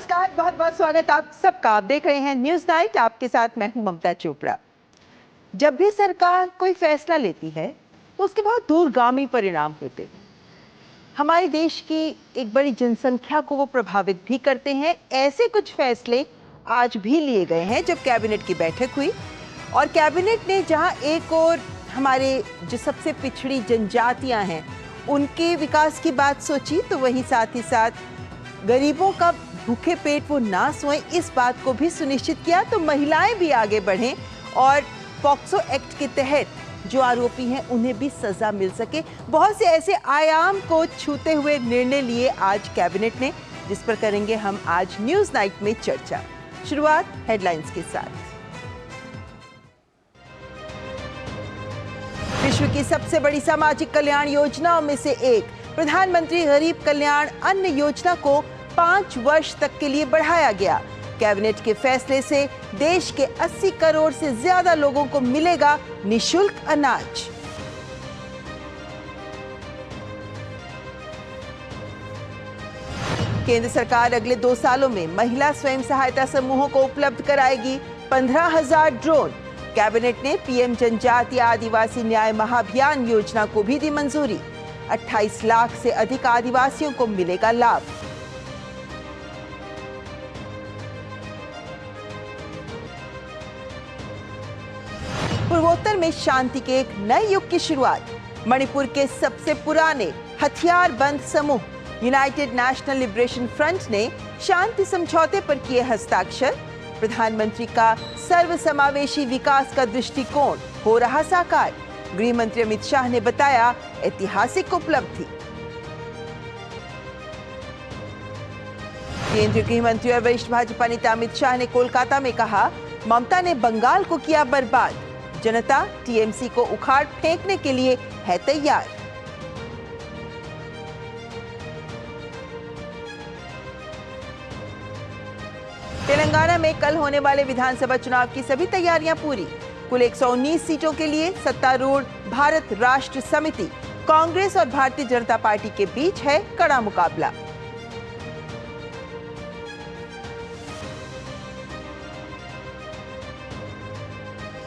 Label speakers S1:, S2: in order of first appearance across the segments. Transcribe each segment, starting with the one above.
S1: नमस्कार, बहुत बहुत स्वागत आप सबका। आप देख रहे हैं न्यूज नाइट, आपके साथ मैं हूं ममता चोपड़ा। जब भी सरकार कोई फैसला लेती है तो उसके बहुत दूरगामी परिणाम होते हैं। हमारे देश की एक बड़ी जनसंख्या को वो प्रभावित भी करते हैं। ऐसे कुछ फैसले आज भी लिए गए हैं जब कैबिनेट की बैठक हुई और कैबिनेट ने जहां एक और हमारे जो सबसे पिछड़ी जनजातियां हैं उनके विकास की बात सोची, तो वहीं साथ ही साथ गरीबों का भूखे पेट वो ना सोएं इस बात को भी सुनिश्चित किया। तो महिलाएं भी आगे बढ़ें और पॉक्सो एक्ट के तहत जो आरोपी हैं उन्हें भी सजा मिल सके। बहुत से ऐसे आयाम को छूते हुए निर्णय लिए आज कैबिनेट ने, जिस पर करेंगे हम आज न्यूज नाइट में चर्चा। शुरुआत हेडलाइंस के साथ। विश्व की सबसे बड़ी सामाजिक कल्याण योजनाओं में से एक प्रधानमंत्री गरीब कल्याण अन्न योजना को 5 वर्ष तक के लिए बढ़ाया गया। कैबिनेट के फैसले से देश के 80 करोड़ से ज्यादा लोगों को मिलेगा निशुल्क अनाज। केंद्र सरकार अगले 2 सालों में महिला स्वयं सहायता समूहों को उपलब्ध कराएगी 15,000 ड्रोन। कैबिनेट ने पीएम जनजातीय आदिवासी न्याय महाअभियान योजना को भी दी मंजूरी। 28 लाख से अधिक आदिवासियों को मिलेगा लाभ। पूर्वोत्तर में शांति के एक नए युग की शुरुआत। मणिपुर के सबसे पुराने हथियारबंद समूह यूनाइटेड नेशनल लिबरेशन फ्रंट ने शांति समझौते पर किए हस्ताक्षर। प्रधानमंत्री का सर्वसमावेशी विकास का दृष्टिकोण हो रहा साकार। गृह मंत्री अमित शाह ने बताया ऐतिहासिक उपलब्धि। केंद्रीय गृह मंत्री और वरिष्ठ भाजपा नेता अमित शाह ने कोलकाता में कहा, ममता ने बंगाल को किया बर्बाद। जनता टीएमसी को उखाड़ फेंकने के लिए है तैयार। तेलंगाना में कल होने वाले विधानसभा चुनाव की सभी तैयारियां पूरी। कुल 119 सीटों के लिए सत्तारूढ़ भारत राष्ट्र समिति, कांग्रेस और भारतीय जनता पार्टी के बीच है कड़ा मुकाबला।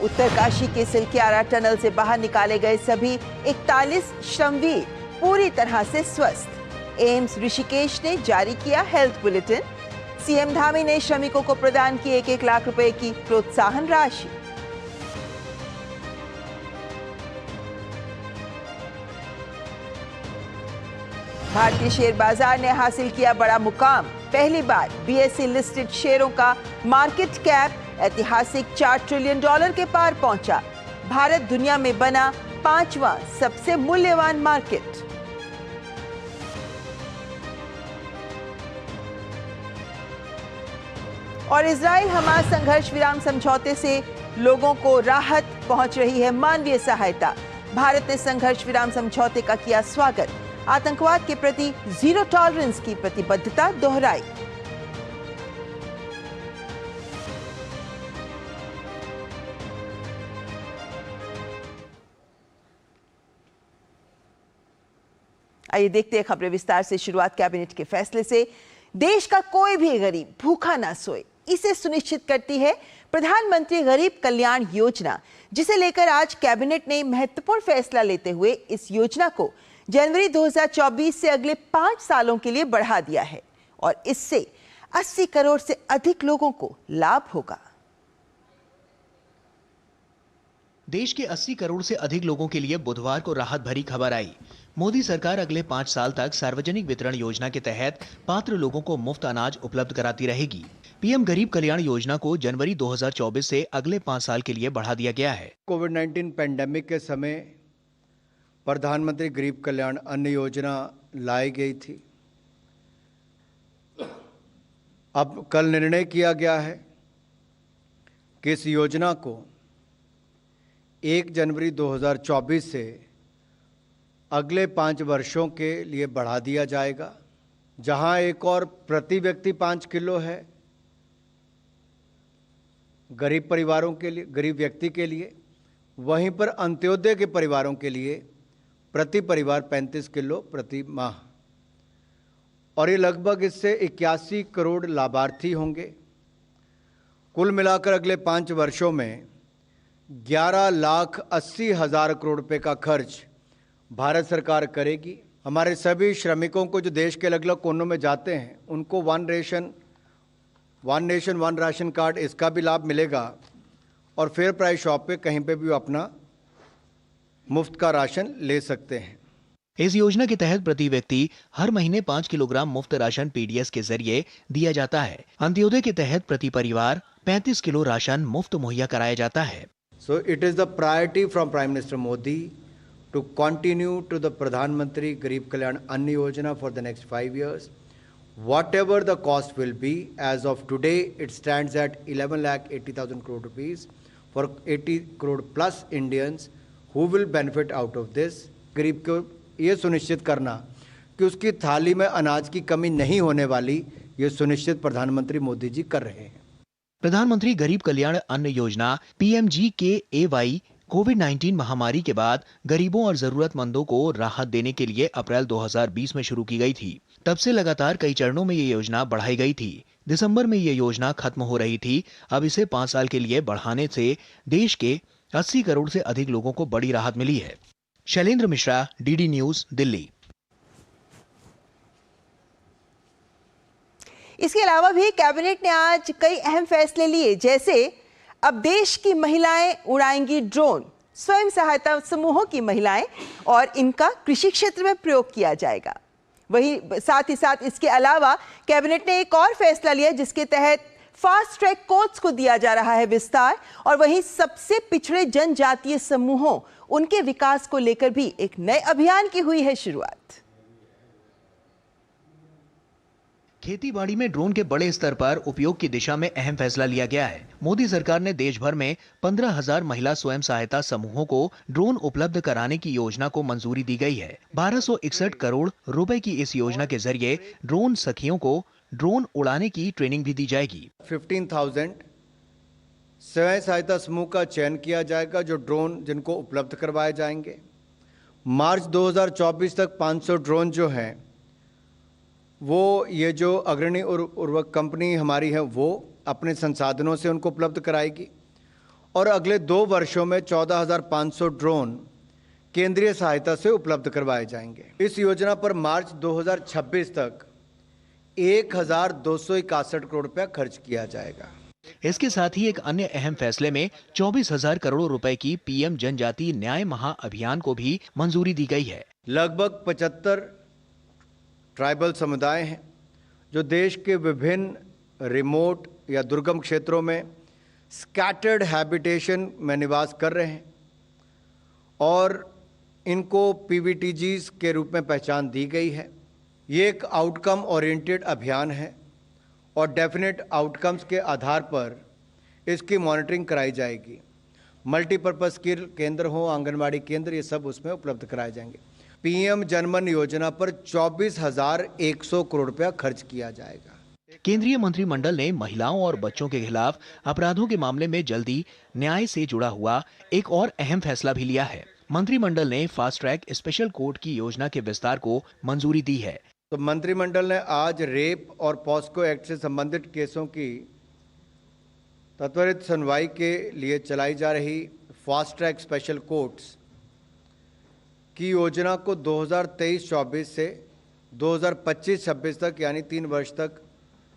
S1: उत्तरकाशी के सिलक्यारा टनल से बाहर निकाले गए सभी 41 श्रमवीर पूरी तरह से स्वस्थ। एम्स ऋषिकेश ने जारी किया हेल्थ बुलेटिन। सीएम धामी ने श्रमिकों को प्रदान की 1-1 लाख रुपए की प्रोत्साहन राशि। भारतीय शेयर बाजार ने हासिल किया बड़ा मुकाम। पहली बार बीएसई लिस्टेड शेयरों का मार्केट कैप ऐतिहासिक $4 ट्रिलियन के पार पहुंचा। भारत दुनिया में बना 5वां सबसे मूल्यवान मार्केट। और इजराइल हमास संघर्ष विराम समझौते से लोगों को राहत पहुंच रही है मानवीय सहायता। भारत ने संघर्ष विराम समझौते का किया स्वागत। आतंकवाद के प्रति जीरो टॉलरेंस की प्रतिबद्धता दोहराई। आइए देखते हैं खबरें विस्तार से। शुरुआत कैबिनेट के फैसले से। देश का कोई भी गरीब भूखा ना सोए, इसे सुनिश्चित करती है प्रधानमंत्री गरीब कल्याण योजना, जिसे लेकर आज कैबिनेट ने महत्वपूर्ण फैसला लेते हुए इस योजना को जनवरी 2024 से अगले 5 सालों के लिए बढ़ा दिया है और इससे 80 करोड़ से अधिक लोगों को लाभ होगा।
S2: देश के 80 करोड़ से अधिक लोगों के लिए बुधवार को राहत भरी खबर आई। मोदी सरकार अगले 5 साल तक सार्वजनिक वितरण योजना के तहत पात्र लोगों को मुफ्त अनाज उपलब्ध कराती रहेगी। पीएम गरीब कल्याण योजना को जनवरी 2024 से अगले 5 साल के लिए बढ़ा दिया गया है।
S3: कोविड-19 पैंडेमिक के समय प्रधानमंत्री गरीब कल्याण अन्न योजना लाई गई थी। अब कल निर्णय किया गया है कि इस योजना को 1 जनवरी 2024 से अगले 5 वर्षों के लिए बढ़ा दिया जाएगा। जहां एक और प्रति व्यक्ति 5 किलो है गरीब परिवारों के लिए, गरीब व्यक्ति के लिए, वहीं पर अंत्योदय के परिवारों के लिए प्रति परिवार 35 किलो प्रति माह। और ये लगभग इससे 81 करोड़ लाभार्थी होंगे। कुल मिलाकर अगले 5 वर्षों में 11,80,000 करोड़ रुपए का खर्च भारत सरकार करेगी। हमारे सभी श्रमिकों को जो देश के अलग अलग कोनों में जाते हैं उनको one nation one ration card, इसका भी लाभ मिलेगा और फेयर प्राइस शॉप पे कहीं पे भी वो अपना मुफ्त का राशन ले सकते हैं।
S2: इस योजना के तहत प्रति व्यक्ति हर महीने 5 किलोग्राम मुफ्त राशन पीडीएस के जरिए दिया जाता है। अंत्योदय के तहत प्रति परिवार 35 किलो राशन मुफ्त मुहैया कराया जाता है।
S3: So it is the priority from Prime Minister Modi to continue to the Pradhan Mantri Garib Kalyan Ann Yojana for the next 5 years. Whatever the cost will be, as of today, it stands at 11,80,000 crore rupees for 80 crore plus Indians who will benefit out of this. गरीब को ये सुनिश्चित करना कि उसकी थाली में अनाज की कमी नहीं होने वाली, ये सुनिश्चित प्रधानमंत्री मोदी जी कर रहे हैं।
S2: प्रधानमंत्री गरीब कल्याण अन्न योजना PMGKAY कोविड-19 महामारी के बाद गरीबों और जरूरतमंदों को राहत देने के लिए अप्रैल 2020 में शुरू की गई थी। तब से लगातार कई चरणों में ये योजना बढ़ाई गई थी। दिसंबर में ये योजना खत्म हो रही थी। अब इसे 5 साल के लिए बढ़ाने से देश के 80 करोड़ से अधिक लोगों को बड़ी राहत मिली है। Shailendra Mishra, DD news, Delhi.
S1: इसके अलावा भी कैबिनेट ने आज कई अहम फैसले लिए, जैसे अब देश की महिलाएं उड़ाएंगी ड्रोन, स्वयं सहायता समूहों की महिलाएं, और इनका कृषि क्षेत्र में प्रयोग किया जाएगा। वहीं साथ ही साथ इसके अलावा कैबिनेट ने एक और फैसला लिया जिसके तहत फास्ट ट्रैक कोर्ट्स को दिया जा रहा है विस्तार, और वहीं सबसे पिछड़े जनजातीय समूहों, उनके विकास को लेकर भी एक नए अभियान की हुई है शुरुआत।
S2: खेती-बाड़ी में ड्रोन के बड़े स्तर पर उपयोग की दिशा में अहम फैसला लिया गया है। मोदी सरकार ने देश भर में 15,000 महिला स्वयं सहायता समूहों को ड्रोन उपलब्ध कराने की योजना को मंजूरी दी गई है। 1261 करोड़ रुपए की इस योजना के जरिए ड्रोन सखियों को ड्रोन उड़ाने की ट्रेनिंग भी दी जाएगी।
S3: 15,000 स्वयं सहायता समूह का चयन किया जाएगा जो ड्रोन जिनको उपलब्ध करवाए जाएंगे। मार्च 2024 तक 500 ड्रोन जो हैं वो ये जो अग्रणी उर्वरक कंपनी हमारी है वो अपने संसाधनों से उनको उपलब्ध कराएगी, और अगले 2 वर्षों में 14,500 ड्रोन केंद्रीय सहायता से उपलब्ध करवाए जाएंगे। इस योजना पर मार्च 2026 तक 1,261 करोड़ रुपया खर्च किया जाएगा।
S2: इसके साथ ही एक अन्य अहम फैसले में 24,000 करोड़ रुपए की PM जनजातीय न्याय महाअभियान को भी मंजूरी दी गई है।
S3: लगभग 75 ट्राइबल समुदाय हैं जो देश के विभिन्न रिमोट या दुर्गम क्षेत्रों में स्कैटर्ड हैबिटेशन में निवास कर रहे हैं, और इनको PVTGs के रूप में पहचान दी गई है। ये एक आउटकम ओरिएंटेड अभियान है और डेफिनेट आउटकम्स के आधार पर इसकी मॉनिटरिंग कराई जाएगी। मल्टीपर्पज़ स्किल केंद्र हो, आंगनबाड़ी केंद्र, ये सब उसमें उपलब्ध कराए जाएंगे। PM जनमन योजना पर 24,100 करोड़ रुपया खर्च किया जाएगा।
S2: केंद्रीय मंत्रिमंडल ने महिलाओं और बच्चों के खिलाफ अपराधों के मामले में जल्दी न्याय से जुड़ा हुआ एक और अहम फैसला भी लिया है। मंत्रिमंडल ने फास्ट ट्रैक स्पेशल कोर्ट की योजना के विस्तार को मंजूरी दी है।
S3: तो मंत्रिमंडल ने आज रेप और पॉस्को एक्ट से संबंधित केसों की त्वरित सुनवाई के लिए चलाई जा रही फास्ट ट्रैक स्पेशल कोर्ट्स की योजना को 2023-24 से 2025-26 तक यानी 3 वर्ष तक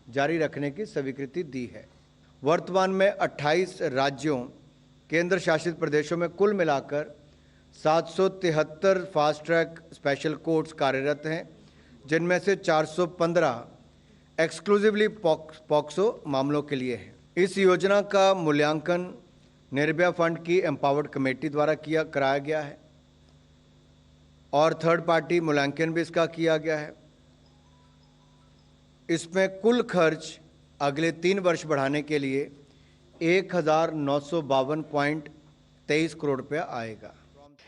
S3: जारी रखने की स्वीकृति दी है। वर्तमान में 28 राज्यों, केंद्र शासित प्रदेशों में कुल मिलाकर 773 फास्ट ट्रैक स्पेशल कोर्ट्स कार्यरत हैं, जिनमें से 415 एक्सक्लूसिवली पॉक्सो मामलों के लिए है। इस योजना का मूल्यांकन निर्भया फंड की एम्पावर्ड कमेटी द्वारा कराया गया है और थर्ड पार्टी मूल्यांकन भी इसका किया गया है। इसमें कुल खर्च अगले 3 वर्ष बढ़ाने के लिए 1,952.23 करोड़ रुपया आएगा।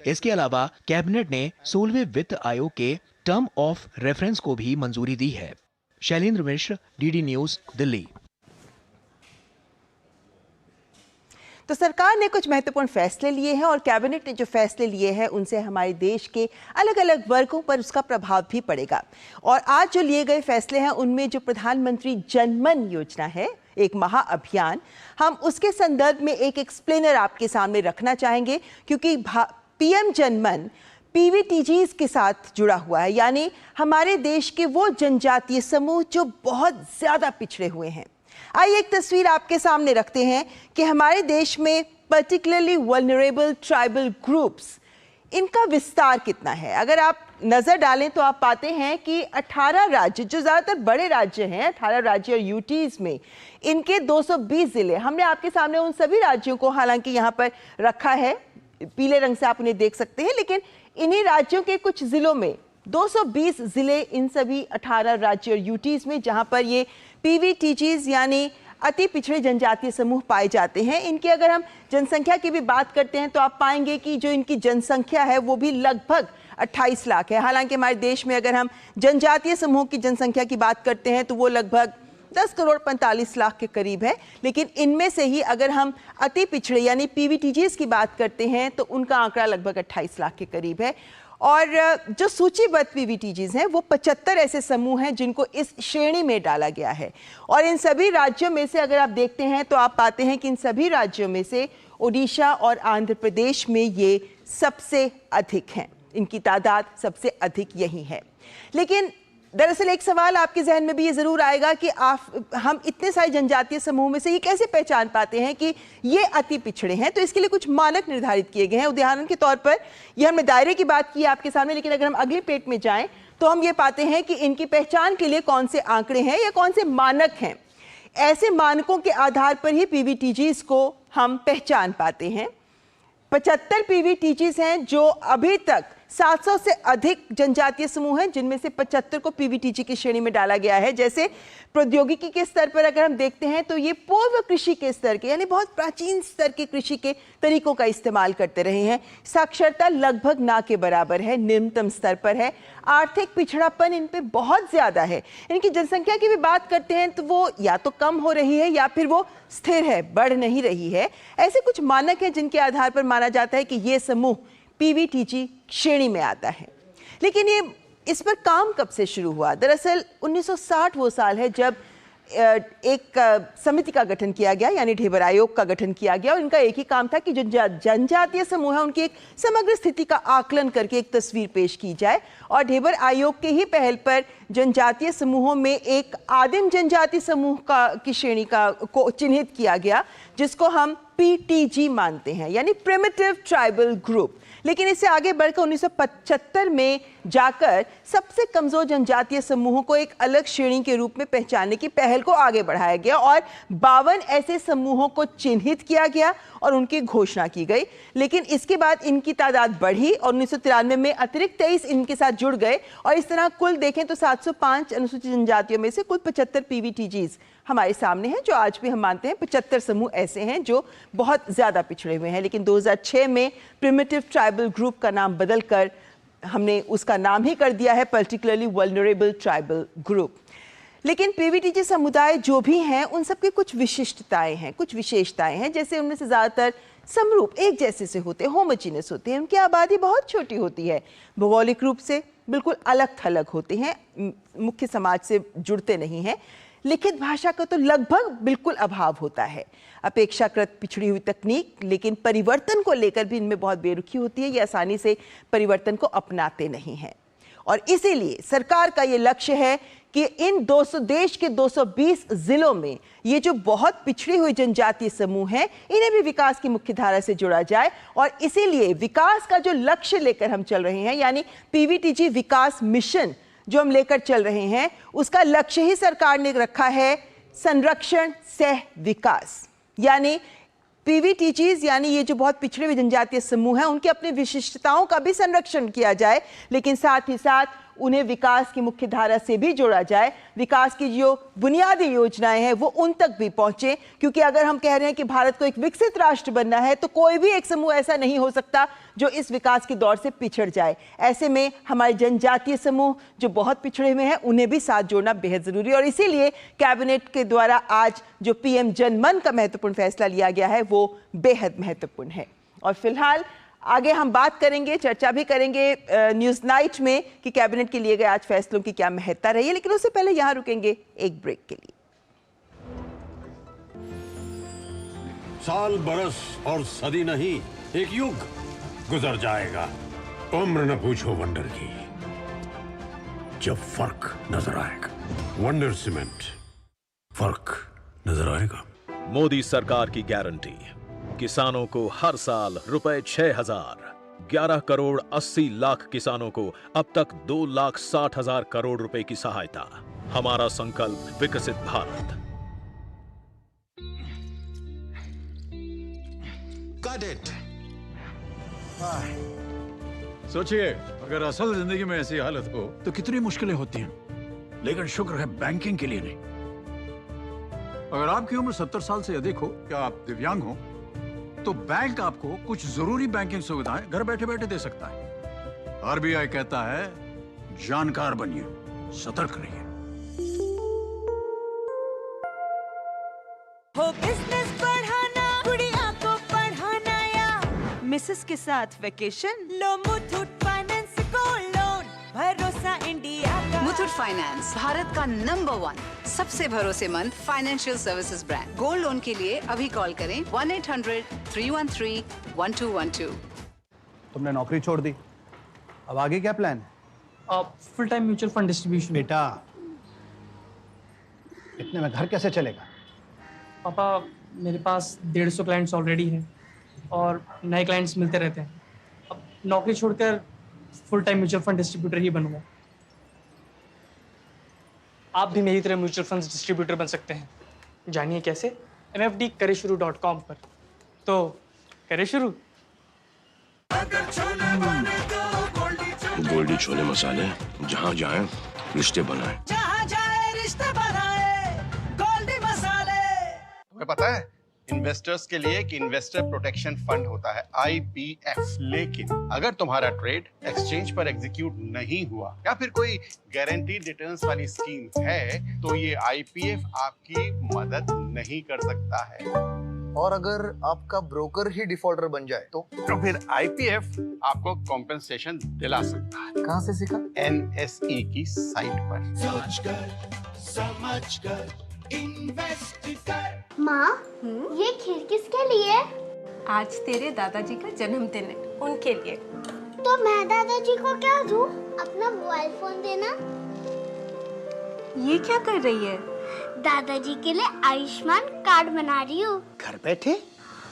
S2: इसके अलावा कैबिनेट ने 16वें वित्त आयोग के टर्म ऑफ रेफरेंस को भी मंजूरी दी है। शैलेंद्र मिश्र, DD न्यूज, दिल्ली।
S1: तो सरकार ने कुछ महत्वपूर्ण फैसले लिए हैं और कैबिनेट ने जो फैसले लिए हैं उनसे हमारे देश के अलग अलग वर्गों पर उसका प्रभाव भी पड़ेगा। और आज जो लिए गए फैसले हैं उनमें जो प्रधानमंत्री जनमन योजना है, एक महाअभियान, हम उसके संदर्भ में एक एक्सप्लेनर आपके सामने रखना चाहेंगे, क्योंकि पीएम जनमन पीवीटीजीज के साथ जुड़ा हुआ है, यानी हमारे देश के वो जनजातीय समूह जो बहुत ज्यादा पिछड़े हुए हैं। आइए एक तस्वीर आपके सामने रखते हैं कि हमारे देश में पर्टिकुलरली वल्नरेबल ट्राइबल ग्रुप्स, इनका विस्तार कितना है। अगर आप नजर डालें तो आप पाते हैं कि 18 राज्य, जो ज्यादातर बड़े राज्य हैं, 18 राज्य और यूटीज में इनके 220 जिले, हमने आपके सामने उन सभी राज्यों को हालांकि यहाँ पर रखा है, पीले रंग से आप उन्हें देख सकते हैं, लेकिन इन्हीं राज्यों के कुछ जिलों में 220 जिले, इन सभी 18 राज्य और यूटीज में, जहां पर ये पीवीटीजीज यानी अति पिछड़े जनजातीय समूह पाए जाते हैं। इनकी अगर हम जनसंख्या की भी बात करते हैं तो आप पाएंगे कि जो इनकी जनसंख्या है वो भी लगभग 28 लाख है। हालांकि हमारे देश में अगर हम जनजातीय समूह की जनसंख्या की बात करते हैं तो वो लगभग 10 करोड़ 45 लाख के करीब है, लेकिन इनमें से ही अगर हम अति पिछड़े यानी पीवीटीजीज की बात करते हैं तो उनका आंकड़ा लगभग 28 लाख के करीब है। और जो सूचीबद्ध पीवीटीजीज हैं वो 75 ऐसे समूह हैं जिनको इस श्रेणी में डाला गया है। और इन सभी राज्यों में से अगर आप देखते हैं तो आप पाते हैं कि इन सभी राज्यों में से ओडिशा और आंध्र प्रदेश में ये सबसे अधिक हैं, इनकी तादाद सबसे अधिक यही है। लेकिन दरअसल एक सवाल आपके जहन में भी ये जरूर आएगा कि हम इतने सारे जनजातीय समूह में से ये कैसे पहचान पाते हैं कि ये अति पिछड़े हैं। तो इसके लिए कुछ मानक निर्धारित किए गए हैं। उदाहरण के तौर पर ये हमने दायरे की बात की आपके सामने, लेकिन अगर हम अगली पेट में जाएं तो हम ये पाते हैं कि इनकी पहचान के लिए कौन से आंकड़े हैं या कौन से मानक हैं। ऐसे मानकों के आधार पर ही पीवीटीजीज को हम पहचान पाते हैं। 75 पीवीटीजीज हैं जो अभी तक 700 से अधिक जनजातीय समूह हैं, जिनमें से 75 को पीवीटीजी की श्रेणी में डाला गया है। जैसे प्रौद्योगिकी के स्तर पर अगर हम देखते हैं तो ये पूर्व कृषि के स्तर के यानी बहुत प्राचीन स्तर के कृषि के तरीकों का इस्तेमाल करते रहे हैं। साक्षरता लगभग ना के बराबर है, निम्नतम स्तर पर है। आर्थिक पिछड़ापन इन पे बहुत ज्यादा है। इनकी जनसंख्या की भी बात करते हैं तो वो या तो कम हो रही है या फिर वो स्थिर है, बढ़ नहीं रही है। ऐसे कुछ मानक हैं जिनके आधार पर माना जाता है कि ये समूह पीवीटीजी श्रेणी में आता है। लेकिन ये इस पर काम कब से शुरू हुआ? दरअसल 1960 वो साल है जब एक समिति का गठन किया गया, यानी ढेबर आयोग का गठन किया गया। और इनका एक ही काम था कि जो जनजातीय समूह है उनकी एक समग्र स्थिति का आकलन करके एक तस्वीर पेश की जाए। और ढेबर आयोग के ही पहल पर जनजातीय समूहों में एक आदिम जनजातीय समूह की श्रेणी को चिन्हित किया गया, जिसको हम पीटीजी मानते हैं, यानी प्रिमिटिव ट्राइबल ग्रुप। लेकिन इससे आगे बढ़कर 1975 में जाकर सबसे कमजोर जनजातीय समूहों को एक अलग श्रेणी के रूप में पहचानने की पहल को आगे बढ़ाया गया और 52 ऐसे समूहों को चिन्हित किया गया और उनकी घोषणा की गई। लेकिन इसके बाद इनकी तादाद बढ़ी और 1993 में अतिरिक्त 23 इनके साथ जुड़ गए और इस तरह कुल देखें तो 705 अनुसूचित जनजातियों में से कुल 75 पीवीटीजीज हमारे सामने हैं, जो आज भी हम मानते हैं 75 समूह ऐसे हैं जो बहुत ज्यादा पिछड़े हुए हैं। लेकिन 2006 में प्रिमिटिव ट्राइबल ग्रुप का नाम बदलकर हमने उसका नाम ही कर दिया है पर्टिकुलरली वल्नरेबल ट्राइबल ग्रुप। लेकिन पीवीटीजी समुदाय जो भी हैं उन सबकी कुछ विशिष्टताएं हैं, कुछ विशेषताएं हैं। जैसे उनमें से ज्यादातर समरूप एक जैसे से होते हैं, होमोजीनियस होते हैं, उनकी आबादी बहुत छोटी होती है, भौगोलिक रूप से बिल्कुल अलग थलग होते हैं, मुख्य समाज से जुड़ते नहीं हैं। लिखित भाषा का तो लगभग बिल्कुल अभाव होता है, अपेक्षाकृत पिछड़ी हुई तकनीक, लेकिन परिवर्तन को लेकर भी इनमें बहुत बेरुखी होती है, ये आसानी से परिवर्तन को अपनाते नहीं हैं। और इसीलिए सरकार का ये लक्ष्य है कि इन देश के 220 जिलों में ये जो बहुत पिछड़ी हुई जनजातीय समूह हैं इन्हें भी विकास की मुख्य धारा से जोड़ा जाए। और इसीलिए विकास का जो लक्ष्य लेकर हम चल रहे हैं, यानी पीवीटीजी विकास मिशन जो हम लेकर चल रहे हैं, उसका लक्ष्य ही सरकार ने रखा है संरक्षण सह विकास। यानी पीवीटीजीज यानी ये जो बहुत पिछड़े हुए जनजातीय समूह हैं उनकी अपनी विशिष्टताओं का भी संरक्षण किया जाए, लेकिन साथ ही साथ उन्हें विकास की मुख्य धारा से भी जोड़ा जाए, विकास की जो बुनियादी योजनाएं हैं वो उन तक भी पहुंचे। क्योंकि अगर हम कह रहे हैं कि भारत को एक विकसित राष्ट्र बनना है तो कोई भी एक समूह ऐसा नहीं हो सकता जो इस विकास की दौड़ से पिछड़ जाए। ऐसे में हमारे जनजातीय समूह जो बहुत पिछड़े हुए हैं उन्हें भी साथ जोड़ना बेहद जरूरी है और इसीलिए कैबिनेट के द्वारा आज जो पीएम जनमन का महत्वपूर्ण फैसला लिया गया है वो बेहद महत्वपूर्ण है। और फिलहाल आगे हम बात करेंगे, चर्चा भी करेंगे न्यूज नाइट में कि कैबिनेट के लिए गए आज फैसलों की क्या महत्ता रही है, लेकिन उससे पहले यहां रुकेंगे एक ब्रेक के लिए।
S4: साल बरस और सदी नहीं, एक युग गुजर जाएगा, उम्र न पूछो वंडर की, जब फर्क नजर आएगा। वंडर सीमेंट, फर्क नजर आएगा।
S5: मोदी सरकार की गारंटी, किसानों को हर साल रुपए 6,000, 11 करोड़ 80 लाख किसानों को अब तक 2,60,000 करोड़ रुपए की सहायता। हमारा संकल्प विकसित भारत।
S6: सोचिए, अगर असल जिंदगी में ऐसी हालत हो तो कितनी मुश्किलें होती हैं, लेकिन शुक्र है बैंकिंग के लिए नहीं। अगर आपकी उम्र 70 साल से अधिक हो या आप दिव्यांग हो तो बैंक आपको कुछ जरूरी बैंकिंग सुविधाएं घर बैठे बैठे दे सकता है। आरबीआई कहता है, जानकार बनिए, सतर्क रहिए।
S7: हो बिजनेस बढ़ाना, गुड़िया को पढ़ाना या मिसेस के साथ वेकेशन, लो मुथूट फाइनेंस गोल्ड लोन, भरोसा इंडिया का।
S8: मुथूट फाइनेंस भारत का नंबर 1 सबसे भरोसेमंद financial services brand. Gold loan के लिए अभी कॉल करें 1-800-313-1212।
S9: तुमने नौकरी छोड़ दी, अब आगे क्या प्लान है?
S10: Full time mutual fund distribution.
S9: बेटा, इतने में घर कैसे चलेगा?
S10: पापा, मेरे पास 150 क्लाइंट्स ऑलरेडी हैं और नए क्लाइंट्स मिलते रहते हैं। अब नौकरी छोड़कर full time mutual fund distributor ही बनूंगा। आप भी मेरी तरह म्यूचुअल फंड डिस्ट्रीब्यूटर बन सकते हैं। जानिए कैसे? mfdkareshuru.com पर। तो करें शुरू।
S4: गोल्डी छोले मसाले, जहाँ जाए रिश्ते बनाए।
S7: जहाँ जाए रिश्ते बनाए, गोल्डी मसाले।
S11: तुम्हें पता है इन्वेस्टर्स के लिए एक इन्वेस्टर प्रोटेक्शन फंड होता है, IPF। लेकिन अगर तुम्हारा ट्रेड एक्सचेंज पर एग्जीक्यूट नहीं हुआ या फिर कोई गारंटीड रिटर्न्स वाली स्कीम है तो ये IPF आपकी मदद नहीं कर सकता है।
S9: और अगर आपका ब्रोकर ही डिफॉल्टर बन जाए तो
S11: फिर IPF आपको कॉम्पेंसेशन दिला सकता है।
S9: कहाँ से सीखा?
S11: NSE की साइट पर।
S12: माँ, ये खीर किसके लिए?
S13: आज तेरे दादाजी का जन्मदिन है, उनके लिए।
S12: तो मैं दादाजी को क्या दूँ? अपना मोबाइल फोन देना।
S13: ये क्या कर रही है?
S12: दादाजी के लिए आयुष्मान कार्ड बना रही हूँ।
S9: घर बैठे?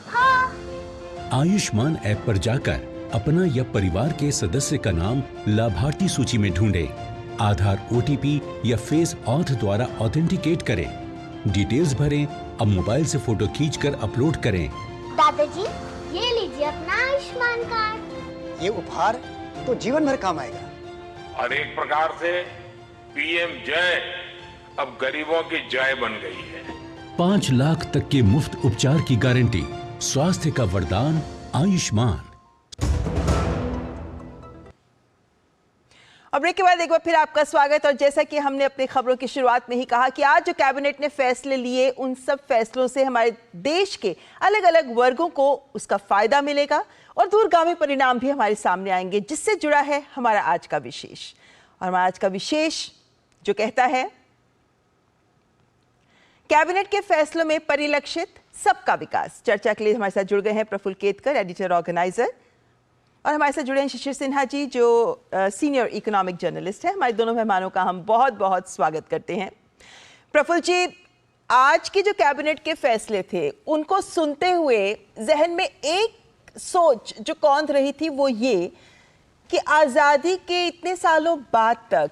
S12: हाँ।
S14: आयुष्मान ऐप पर जाकर अपना या परिवार के सदस्य का नाम लाभार्थी सूची में ढूंढें, आधार, OTP या फेस ऑथ द्वारा ऑथेंटिकेट करें, डिटेल्स भरें। अब मोबाइल से फोटो खींचकर अपलोड करें।
S12: दादाजी, ये लीजिए अपना आयुष्मान कार्ड।
S9: ये उपहार तो जीवन भर काम आएगा।
S15: और एक प्रकार से PM जय अब गरीबों की जय बन गई है।
S14: 5 लाख तक के मुफ्त उपचार की गारंटी, स्वास्थ्य का वरदान आयुष्मान।
S1: और ब्रेक के बाद एक बार फिर आपका स्वागत। और जैसा कि हमने अपनी खबरों की शुरुआत में ही कहा कि आज जो कैबिनेट ने फैसले लिए उन सब फैसलों से हमारे देश के अलग अलग वर्गों को उसका फायदा मिलेगा और दूरगामी परिणाम भी हमारे सामने आएंगे, जिससे जुड़ा है हमारा आज का विशेष। और हमारा आज का विशेष जो कहता है, कैबिनेट के फैसलों में परिलक्षित सबका विकास। चर्चा के लिए हमारे साथ जुड़ गए हैं प्रफुल्ल केतकर, एडिटर ऑर्गेनाइजर, और हमारे साथ जुड़े हैं शिशिर सिन्हा जी जो सीनियर इकोनॉमिक जर्नलिस्ट हैं। हमारे दोनों मेहमानों का हम बहुत बहुत स्वागत करते हैं। प्रफुल्ल जी, आज की जो कैबिनेट के फैसले थे उनको सुनते हुए जहन में एक सोच जो कौंध रही थी वो ये कि आज़ादी के इतने सालों बाद तक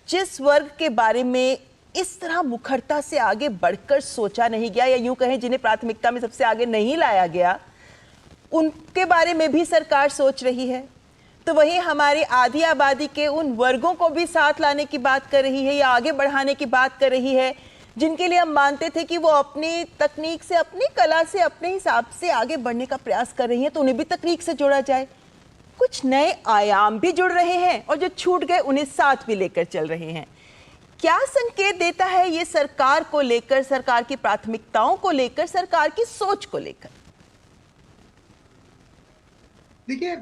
S1: जिस वर्ग के बारे में इस तरह मुखरता से आगे बढ़कर सोचा नहीं गया, या यूं कहें जिन्हें प्राथमिकता में सबसे आगे नहीं लाया गया, उनके बारे में भी सरकार सोच रही है। तो वहीं हमारी आधी आबादी के उन वर्गों को भी साथ लाने की बात कर रही है या आगे बढ़ाने की बात कर रही है जिनके लिए हम मानते थे कि वो अपनी तकनीक से, अपनी कला से, अपने हिसाब से आगे बढ़ने का प्रयास कर रही हैं, तो उन्हें भी तकनीक से जोड़ा जाए। कुछ नए आयाम भी जुड़ रहे हैं और जो छूट गए उन्हें साथ भी लेकर चल रहे हैं। क्या संकेत देता है ये सरकार को लेकर, सरकार की प्राथमिकताओं को लेकर, सरकार की सोच को लेकर?
S16: देखिए,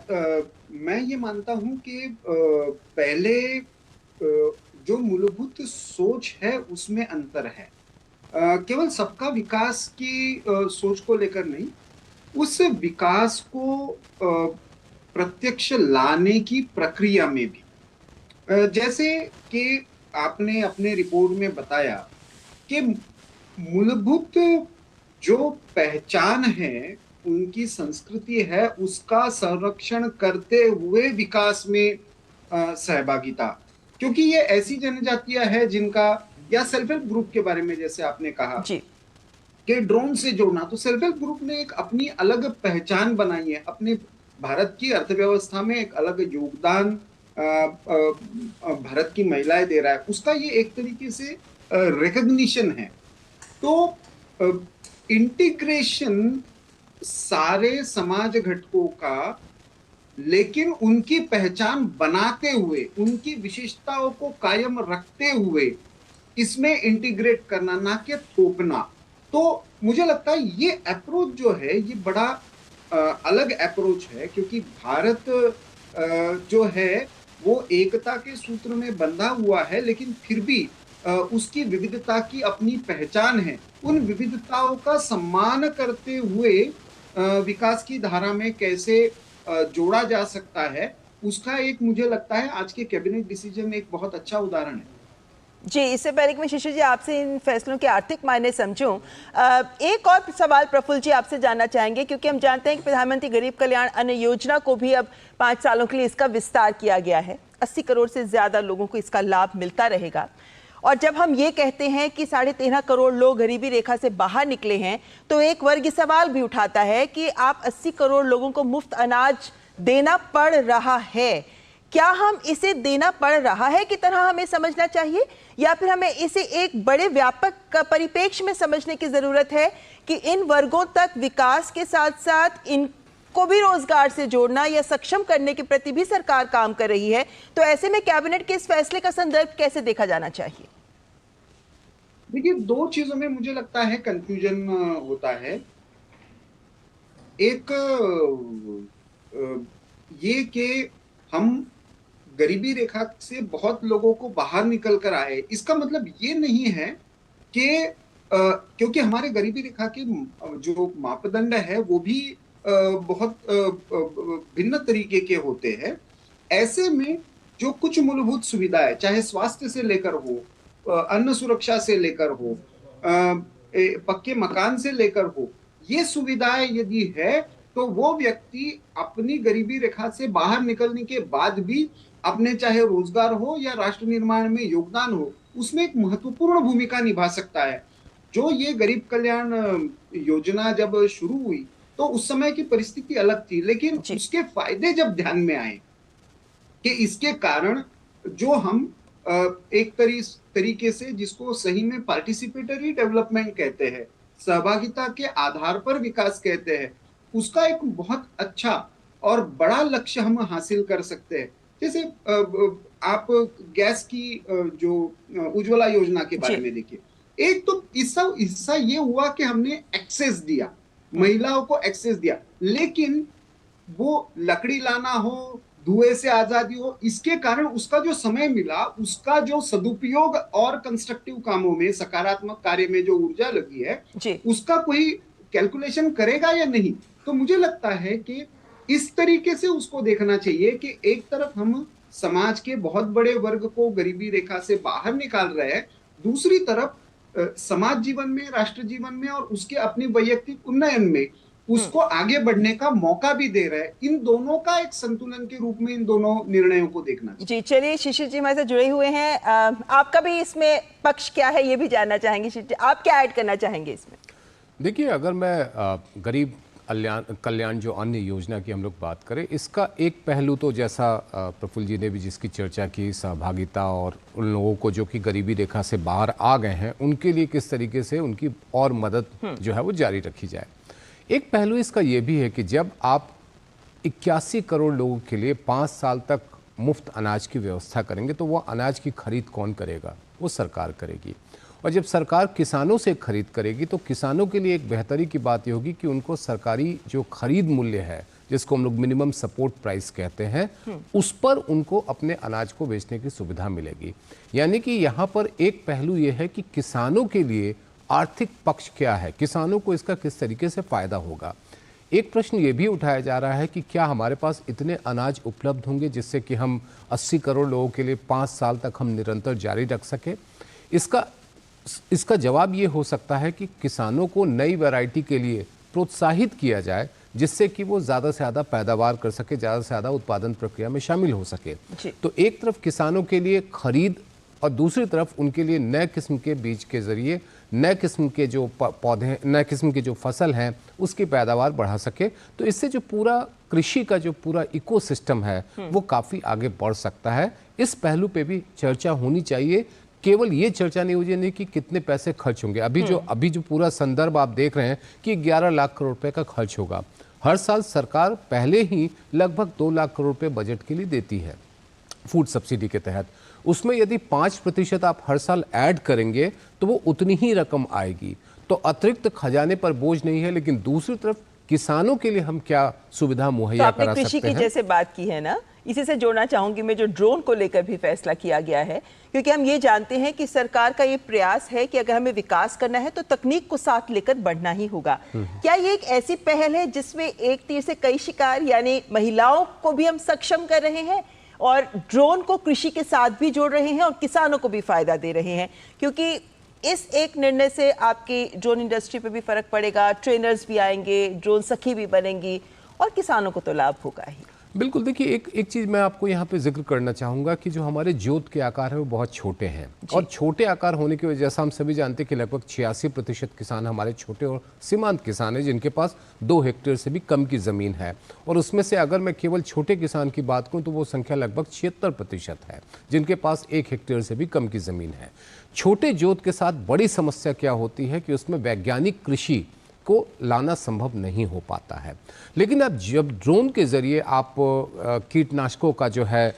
S16: मैं ये मानता हूं कि पहले जो मूलभूत सोच है उसमें अंतर है। केवल सबका विकास की सोच को लेकर नहीं, उस विकास को प्रत्यक्ष लाने की प्रक्रिया में भी। जैसे कि आपने अपने रिपोर्ट में बताया कि मूलभूत जो पहचान है, उनकी संस्कृति है, उसका संरक्षण करते हुए विकास में सहभागिता, क्योंकि ये ऐसी जनजातियां हैं जिनका, या सेल्फ हेल्प ग्रुप के बारे में जैसे आपने कहा
S1: जी,
S16: कि ड्रोन से जोड़ना, तो सेल्फ हेल्प ग्रुप ने एक अपनी अलग पहचान बनाई है, अपने भारत की अर्थव्यवस्था में एक अलग योगदान भारत की महिलाएं दे रहा है, उसका ये एक तरीके से रिकॉग्निशन है। तो इंटीग्रेशन सारे समाज घटकों का, लेकिन उनकी पहचान बनाते हुए, उनकी विशेषताओं को कायम रखते हुए इसमें इंटीग्रेट करना, ना कि थोपना। तो मुझे लगता है ये अप्रोच जो है ये बड़ा अलग अप्रोच है, क्योंकि भारत जो है वो एकता के सूत्र में बंधा हुआ है, लेकिन फिर भी उसकी विविधता की अपनी पहचान है। उन विविधताओं का सम्मान करते हुए विकास की धारा में कैसे जोड़ा जा सकता है, उसका एक, मुझे लगता है आज के कैबिनेट डिसीजन एक बहुत अच्छा उदाहरण है।
S1: जी, इससे पहले कि मैं शिशिर जी आपसे इन फैसलों के आर्थिक मायने समझूं, एक और सवाल प्रफुल्ल जी आपसे जानना चाहेंगे, क्योंकि हम जानते हैं कि प्रधानमंत्री गरीब कल्याण अन्न योजना को भी अब 5 सालों के लिए इसका विस्तार किया गया है। 80 करोड़ से ज्यादा लोगों को इसका लाभ मिलता रहेगा। और जब हम ये कहते हैं कि 13.5 करोड़ लोग गरीबी रेखा से बाहर निकले हैं, तो एक वर्ग सवाल भी उठाता है कि आप 80 करोड़ लोगों को मुफ्त अनाज देना पड़ रहा है, क्या हम इसे देना पड़ रहा है की तरह हमें समझना चाहिए, या फिर हमें इसे एक बड़े व्यापक परिप्रेक्ष्य में समझने की जरूरत है कि इन वर्गों तक विकास के साथ साथ इनको भी रोजगार से जोड़ना या सक्षम करने के प्रति भी सरकार काम कर रही है। तो ऐसे में कैबिनेट के इस फैसले का संदर्भ कैसे देखा जाना चाहिए?
S16: देखिए, 2 चीजों में मुझे लगता है कंफ्यूजन होता है। एक ये कि हम गरीबी रेखा से बहुत लोगों को बाहर निकल कर आए, इसका मतलब ये नहीं है कि क्योंकि हमारे गरीबी रेखा के जो मापदंड है वो भी बहुत भिन्न तरीके के होते हैं। ऐसे में जो कुछ मूलभूत सुविधाएं, चाहे स्वास्थ्य से लेकर हो, अन्न सुरक्षा से लेकर हो, पक्के मकान से लेकर हो, ये सुविधाएं यदि है तो वो व्यक्ति अपनी गरीबी रेखा से बाहर निकलने के बाद भी अपने, चाहे रोजगार हो या राष्ट्र निर्माण में योगदान हो, उसमें एक महत्वपूर्ण भूमिका निभा सकता है। जो ये गरीब कल्याण योजना जब शुरू हुई तो उस समय की परिस्थिति अलग थी, लेकिन उसके फायदे जब ध्यान में आए कि इसके कारण जो हम एक तरीके से, जिसको सही में पार्टिसिपेटरी डेवलपमेंट कहते हैं, सहभागिता के आधार पर विकास कहते हैं, उसका एक बहुत अच्छा और बड़ा लक्ष्य हम हासिल कर सकते हैं। जैसे आप गैस की जो उज्ज्वला योजना के बारे में देखिए, एक तो हिस्सा ये हुआ कि हमने एक्सेस दिया, महिलाओं को एक्सेस दिया, लेकिन वो लकड़ी लाना हो, धुएं से आजादी हो, इसके कारण उसका जो समय मिला, उसका जो सदुपयोग और कंस्ट्रक्टिव कामों में, सकारात्मक कार्य में जो ऊर्जा लगी है, उसका कोई कैलकुलेशन करेगा या नहीं? तो मुझे लगता है कि इस तरीके से उसको देखना चाहिए कि एक तरफ हम समाज के बहुत बड़े वर्ग को गरीबी रेखा से बाहर निकाल रहे हैं, दूसरी तरफ समाज जीवन में, राष्ट्र जीवन में और उसके अपनी वैयक्तिक उन्नयन में उसको आगे बढ़ने का मौका भी दे रहे हैं। इन दोनों का एक संतुलन के रूप में इन दोनों निर्णयों को देखना चाहिए।
S1: जी, चलिए शिशिर जी हमारे साथ जुड़े हुए हैं, आपका भी इसमें पक्ष क्या है ये भी जानना चाहेंगे। शिशिर जी, आप क्या ऐड करना चाहेंगे इसमें?
S17: देखिए, अगर मैं गरीब कल्याण जो अन्य योजना की हम लोग बात करें, इसका एक पहलू तो जैसा प्रफुल्ल जी ने भी जिसकी चर्चा की, सहभागिता और उन लोगों को जो कि गरीबी रेखा से बाहर आ गए हैं उनके लिए किस तरीके से उनकी और मदद जो है वो जारी रखी जाए। एक पहलू इसका ये भी है कि जब आप 81 करोड़ लोगों के लिए 5 साल तक मुफ्त अनाज की व्यवस्था करेंगे तो वो अनाज की खरीद कौन करेगा? वो सरकार करेगी। और जब सरकार किसानों से खरीद करेगी तो किसानों के लिए एक बेहतरी की बात ये होगी कि उनको सरकारी जो खरीद मूल्य है, जिसको हम लोग मिनिमम सपोर्ट प्राइस कहते हैं, उस पर उनको अपने अनाज को बेचने की सुविधा मिलेगी। यानी कि यहाँ पर एक पहलू ये है कि किसानों के लिए आर्थिक पक्ष क्या है, किसानों को इसका किस तरीके से फ़ायदा होगा। एक प्रश्न ये भी उठाया जा रहा है कि क्या हमारे पास इतने अनाज उपलब्ध होंगे जिससे कि हम 80 करोड़ लोगों के लिए 5 साल तक हम निरंतर जारी रख सकें। इसका जवाब ये हो सकता है कि किसानों को नई वैरायटी के लिए प्रोत्साहित किया जाए जिससे कि वो ज़्यादा से ज़्यादा पैदावार कर सके, ज़्यादा से ज़्यादा उत्पादन प्रक्रिया में शामिल हो सके। तो एक तरफ किसानों के लिए खरीद और दूसरी तरफ उनके लिए नए किस्म के बीज के ज़रिए नए किस्म के जो पौधे, नए किस्म के जो फसल हैं उसकी पैदावार बढ़ा सके। तो इससे जो पूरा कृषि का जो पूरा इकोसिस्टम है वो काफ़ी आगे बढ़ सकता है। इस पहलू पे भी चर्चा होनी चाहिए। केवल ये चर्चा नहीं होनी चाहिए कि कितने पैसे खर्च होंगे। अभी जो पूरा संदर्भ आप देख रहे हैं कि 11 लाख करोड़ रुपए का खर्च होगा। हर साल सरकार पहले ही लगभग 2 लाख करोड़ रुपए बजट के लिए देती है फूड सब्सिडी के तहत। उसमें यदि 5% आप हर साल ऐड करेंगे तो वो उतनी ही रकम आएगी। तो अतिरिक्त खजाने पर बोझ नहीं है, लेकिन दूसरी तरफ किसानों के लिए हम क्या सुविधा मुहैया करा सकते हैं।
S1: कृषि की जैसे बात की है ना, इसी से जोड़ना चाहूंगी मैं, जो ड्रोन को लेकर भी फैसला किया गया है, क्योंकि हम ये जानते हैं कि सरकार का ये प्रयास है कि अगर हमें विकास करना है तो तकनीक को साथ लेकर बढ़ना ही होगा। क्या ये एक ऐसी पहल है जिसमें एक तीर से कई शिकार, यानी महिलाओं को भी हम सक्षम कर रहे हैं और ड्रोन को कृषि के साथ भी जोड़ रहे हैं और किसानों को भी फायदा दे रहे हैं? क्योंकि इस एक निर्णय से आपकी ड्रोन इंडस्ट्री पे भी फर्क पड़ेगा, ट्रेनर्स भी आएंगे, ड्रोन सखी भी बनेंगी और किसानों को तो लाभ होगा ही।
S17: बिल्कुल। देखिए, एक चीज़ मैं आपको यहाँ पे जिक्र करना चाहूँगा कि जो हमारे जोत के आकार है वो बहुत छोटे हैं और छोटे आकार होने की वजह से हम सभी जानते हैं कि लगभग 86% किसान हमारे छोटे और सीमांत किसान हैं जिनके पास 2 हेक्टेयर से भी कम की ज़मीन है। और उसमें से अगर मैं केवल छोटे किसान की बात करूँ तो वो संख्या लगभग 76% है जिनके पास 1 हेक्टेयर से भी कम की ज़मीन है। छोटे जोत के साथ बड़ी समस्या क्या होती है कि उसमें वैज्ञानिक कृषि को लाना संभव नहीं हो पाता है। लेकिन अब जब ड्रोन के ज़रिए आप कीटनाशकों का जो है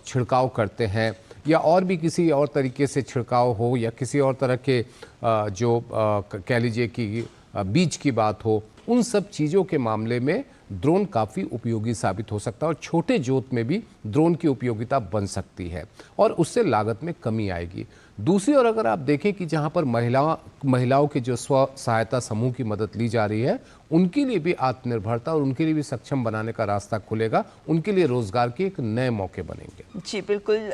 S17: छिड़काव करते हैं या और भी किसी और तरीके से छिड़काव हो या किसी और तरह के जो कह लीजिए कि बीज की बात हो, उन सब चीज़ों के मामले में ड्रोन काफ़ी उपयोगी साबित हो सकता है और छोटे जोत में भी ड्रोन की उपयोगिता बन सकती है और उससे लागत में कमी आएगी। दूसरी ओर अगर आप देखें कि जहां पर महिलाओं के जो स्व सहायता समूह की मदद ली जा रही है, उनके लिए भी आत्मनिर्भरता और उनके लिए भी सक्षम बनाने का रास्ता खुलेगा, उनके लिए रोजगार के एक नए मौके बनेंगे।
S1: जी बिल्कुल।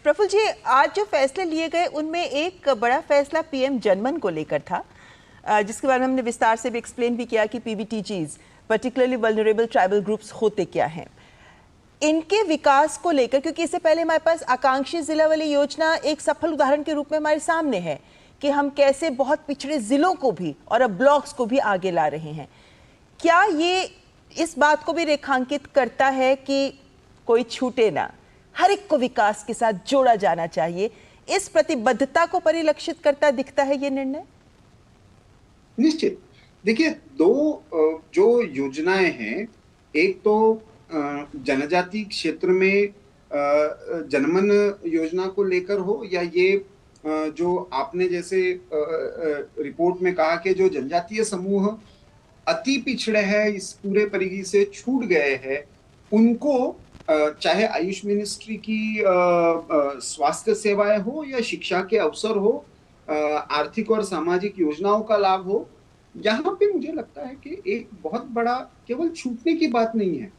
S1: प्रफुल्ल जी, आज जो फैसले लिए गए उनमें एक बड़ा फैसला पीएम जनमन को लेकर था, जिसके बारे में हमने विस्तार से भी एक्सप्लेन भी किया कि PVTGs, particularly vulnerable tribal groups होते क्या हैं, इनके विकास को लेकर, क्योंकि इससे पहले हमारे पास आकांक्षी जिला वाली योजना एक सफल उदाहरण के रूप में हमारे सामने है कि हम कैसे बहुत पिछड़े जिलों को भी और अब ब्लॉक्स को भी आगे ला रहे हैं। क्या ये इस बात को भी रेखांकित करता है कि कोई छूटे ना, हर एक को विकास के साथ जोड़ा जाना चाहिए? इस प्रतिबद्धता को परिलक्षित करता दिखता है ये निर्णय?
S16: निश्चित। देखिए, 2 जो योजनाएं हैं, एक तो जनजाति क्षेत्र में जनमन योजना को लेकर हो या ये जो आपने जैसे रिपोर्ट में कहा कि जो जनजातीय समूह अति पिछड़े हैं, इस पूरे परिधि से छूट गए हैं, उनको चाहे आयुष मिनिस्ट्री की स्वास्थ्य सेवाएं हो या शिक्षा के अवसर हो, आर्थिक और सामाजिक योजनाओं का लाभ हो, यहाँ पे मुझे लगता है कि एक बहुत बड़ा केवल छूटने की बात नहीं है,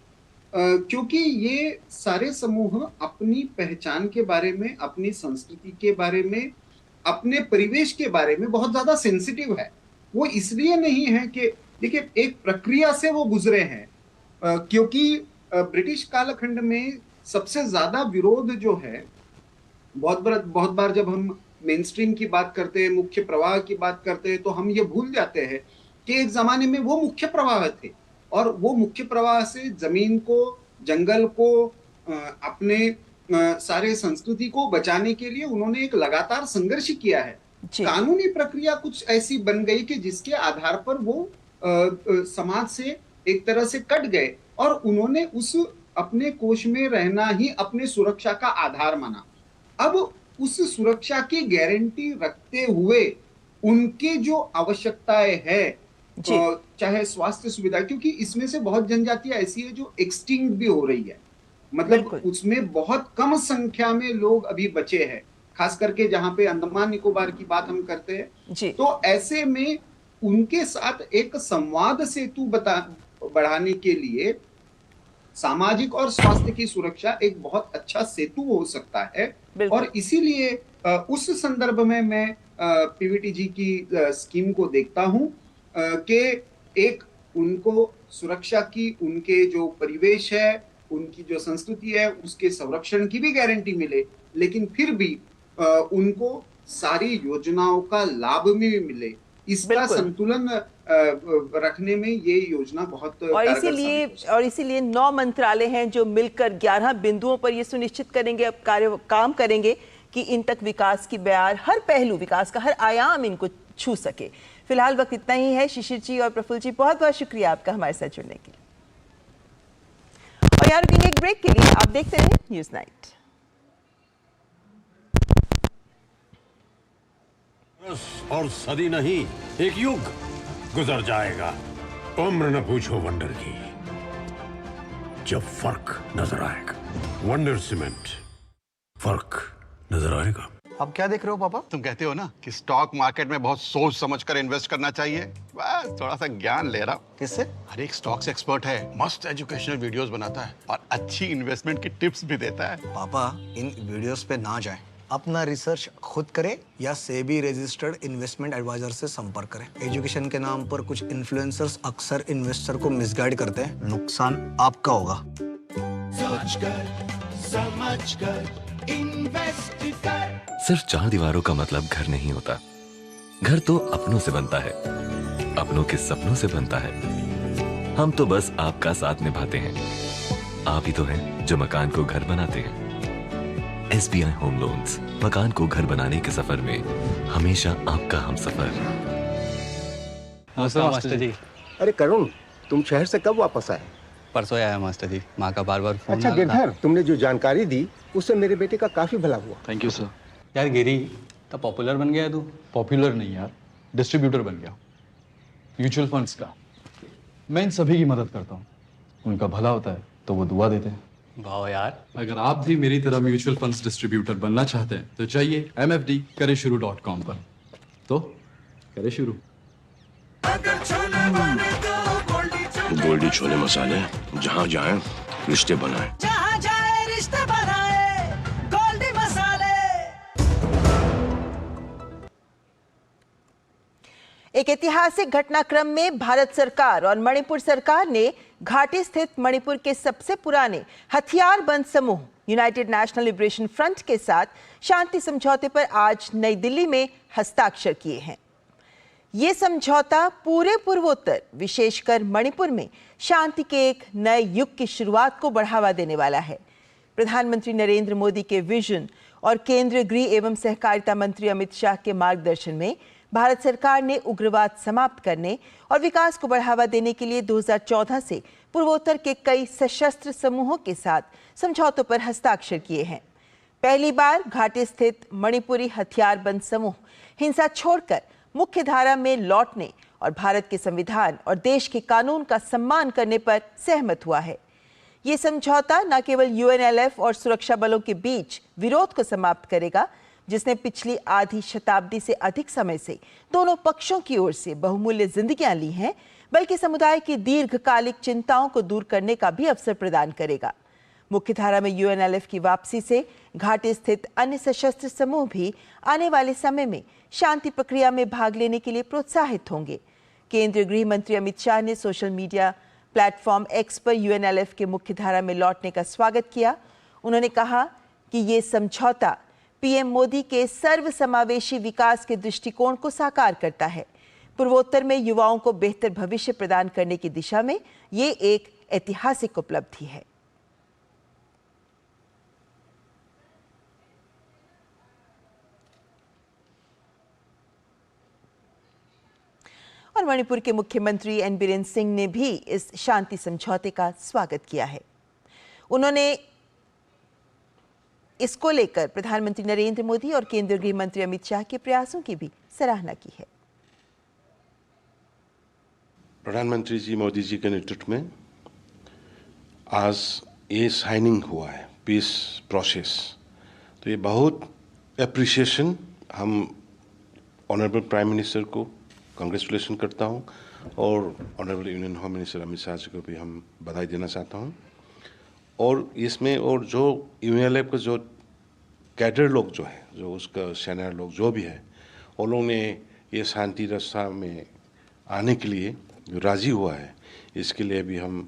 S16: क्योंकि ये सारे समूह अपनी पहचान के बारे में, अपनी संस्कृति के बारे में, अपने परिवेश के बारे में बहुत ज्यादा सेंसिटिव है। वो इसलिए नहीं है कि देखिए एक प्रक्रिया से वो गुजरे हैं, क्योंकि ब्रिटिश कालखंड में सबसे ज्यादा विरोध जो है, बहुत बार जब हम मेन स्ट्रीम की बात करते हैं, मुख्य प्रवाह की बात करते हैं, तो हम ये भूल जाते हैं कि एक जमाने में वो मुख्य प्रवाह थे और वो मुख्य प्रवाह से जमीन को, जंगल को, अपने सारे संस्कृति को बचाने के लिए उन्होंने एक लगातार संघर्ष किया है। कानूनी प्रक्रिया कुछ ऐसी बन गई कि जिसके आधार पर वो समाज से एक तरह से कट गए और उन्होंने उस अपने कोष में रहना ही अपने सुरक्षा का आधार माना। अब उस सुरक्षा की गारंटी रखते हुए उनकी जो आवश्यकताएं है, चाहे स्वास्थ्य सुविधा, क्योंकि इसमें से बहुत जनजातियां ऐसी है जो एक्सटिंक्ट भी हो रही है, मतलब उसमें बहुत कम संख्या में लोग अभी बचे हैं, खास करके जहां पे अंडमान निकोबार की बात हम करते हैं। तो ऐसे में उनके साथ एक संवाद सेतु बढ़ाने के लिए सामाजिक और स्वास्थ्य की सुरक्षा एक बहुत अच्छा सेतु हो सकता है। और इसीलिए उस संदर्भ में मैं पीवीटीजी की स्कीम को देखता हूं कि एक उनको सुरक्षा की, उनके जो परिवेश है, उनकी जो संस्कृति है, उसके संरक्षण की भी गारंटी मिले, लेकिन फिर भी उनको सारी योजनाओं का लाभ भी मिले। इसका संतुलन रखने में ये योजना बहुत
S1: और इसीलिए 9 मंत्रालय हैं जो मिलकर 11 बिंदुओं पर ये सुनिश्चित करेंगे, अब काम करेंगे कि इन तक विकास की बयार, हर पहलू, विकास का हर आयाम इनको छू सके। फिलहाल वक्त इतना ही है। शिशिर जी और प्रफुल्ल जी, बहुत बहुत शुक्रिया आपका हमारे साथ जुड़ने के लिए। और यहाँ रुकेंगे एक ब्रेक के लिए। आप देखते रहे न्यूज़ नाइट।
S4: और सदी नहीं, एक युग गुजर जाएगा। उम्र न पूछो वंडर की, जब फर्क नजर आएगा। वंडर सीमेंट, फर्क नजर आएगा।
S11: अब क्या देख रहे हो पापा? तुम कहते हो ना कि स्टॉक मार्केट में बहुत सोच समझकर इन्वेस्ट करना चाहिए, बस थोड़ा सा ज्ञान ले रहा हूँ। किससे? हर एक स्टॉक्स एक्सपर्ट है, मस्त एजुकेशनल वीडियोस बनाता है और अच्छी इन्वेस्टमेंट की टिप्स भी देता है।
S18: पापा इन वीडियोस पे ना जाएं, अपना रिसर्च खुद करें या सेबी रजिस्टर्ड इन्वेस्टमेंट एडवाइजर से संपर्क करें। एजुकेशन के नाम पर कुछ इन्फ्लुएंसर्स अक्सर इन्वेस्टर को मिसगाइड करते हैं, नुकसान आपका होगा।
S19: सोचकर समझकर इन्वेस्ट कर।
S20: सिर्फ 4 दीवारों का मतलब घर नहीं होता। घर तो अपनों से बनता है, अपनों के सपनों से बनता है। हम तो बस आपका साथ निभाते हैं। आप ही तो हैं जो मकान को घर बनाते हैं। SBI होम लोन्स, मकान को घर बनाने के सफर में हमेशा आपका हमसफर।
S21: नमस्ते मास्टर जी।
S22: अरे करुण, तुम शहर से कब वापस आए?
S21: परसों आया मास्टर जी, माँ का बार बार फोन।
S22: अच्छा गिरधर, तुमने जो जानकारी दी उससे मेरे बेटे का काफी भला हुआ।
S21: Thank you sir. यार गिरी, तो पॉपुलर बन गया है तू? पॉपुलर नहीं यार, डिस्ट्रीब्यूटर बन गया म्यूचुअल फंड्स का। मैं इन सभी की मदद करता हूँ, उनका भला होता है तो वो दुआ देते हैं। वाह यार, अगर आप भी मेरी तरह म्यूचुअल फंड्स डिस्ट्रीब्यूटर बनना चाहते हैं तो चाहिए mfdkareshuru.com पर। तो करें शुरू।
S4: गोल्डी छोले मसाले, जहाँ जाए रिश्ते बनाए,
S19: जहाँ जाए रिश्ते बनाए, गोल्डी मसाले।
S1: एक ऐतिहासिक घटनाक्रम में भारत सरकार और मणिपुर सरकार ने घाटी स्थित मणिपुर के सबसे पुराने हथियारबंद समूह यूनाइटेड नेशनल लिबरेशन फ्रंट के साथ शांति समझौते पर आज नई दिल्ली में हस्ताक्षर किए हैं। ये समझौता पूरे पूर्वोत्तर, विशेषकर मणिपुर में शांति के एक नए युग की शुरुआत को बढ़ावा देने वाला है। प्रधानमंत्री नरेंद्र मोदी के विजन और केंद्रीय गृह एवं सहकारिता मंत्री अमित शाह के मार्गदर्शन में भारत सरकार ने उग्रवाद समाप्त करने और विकास को बढ़ावा देने के लिए 2014 से पूर्वोत्तर के कई सशस्त्र समूहों के साथ समझौतों पर हस्ताक्षर किए हैं। पहली बार घाटी स्थित मणिपुरी हथियारबंद समूह हिंसा छोड़कर मुख्य धारा में लौटने और भारत के संविधान और देश के कानून का सम्मान करने पर सहमत हुआ है। ये समझौता न केवल UNLF और सुरक्षा बलों के बीच विरोध को समाप्त करेगा, जिसने पिछली आधी शताब्दी से अधिक समय से दोनों पक्षों की ओर से बहुमूल्य जिंदगियां ली हैं, बल्कि समुदाय की दीर्घकालिक चिंताओं को दूर करने का भी अवसर प्रदान करेगा। मुख्यधारा में UNLF की वापसी से घाटी स्थित अन्य सशस्त्र समूह भी आने वाले समय में शांति प्रक्रिया में भाग लेने के लिए प्रोत्साहित होंगे। केंद्रीय गृह मंत्री अमित शाह ने सोशल मीडिया प्लेटफॉर्म X पर UNLF के मुख्यधारा में लौटने का स्वागत किया। उन्होंने कहा कि ये समझौता PM मोदी के सर्वसमावेशी विकास के दृष्टिकोण को साकार करता है। पूर्वोत्तर में युवाओं को बेहतर भविष्य प्रदान करने की दिशा में ये एक ऐतिहासिक उपलब्धि है। और मणिपुर के मुख्यमंत्री एन बीरेन सिंह ने भी इस शांति समझौते का स्वागत किया है। उन्होंने इसको लेकर प्रधानमंत्री नरेंद्र मोदी और केंद्रीय गृह मंत्री अमित शाह के प्रयासों की भी सराहना की है।
S2: प्रधानमंत्री जी मोदी जी के नेतृत्व में आज ये साइनिंग हुआ है पीस प्रोसेस, तो ये बहुत एप्रिसिएशन हम ऑनरेबल प्राइम मिनिस्टर को कांग्रेचुलेशन करता हूँ और honourable union home minister Amit Shah ji को भी हम बधाई देना चाहता हूँ। और इसमें और जो यूएनएलएफ का जो कैडर लोग जो है, जो उसका सेना लोग जो भी है, उन लोगों ने ये शांति रास्ता में आने के लिए जो राज़ी हुआ है, इसके लिए भी हम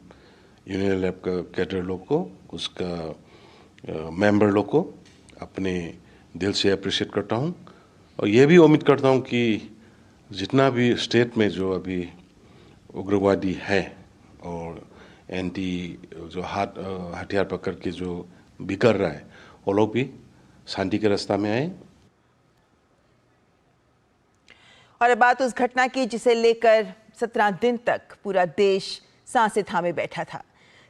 S2: यूएनएलएफ का कैडर लोग को, उसका मेंबर लोग को अपने दिल से अप्रिशिएट करता हूँ। और ये भी उम्मीद करता हूँ कि जितना भी स्टेट में जो अभी उग्रवादी है और एंटी जो हथियार पकड़ के जो बिकर रहा है, वो लोग भी शांति के रास्ता में आए।
S1: और बात उस घटना की जिसे लेकर 17 दिन तक पूरा देश सांसें थामे बैठा था,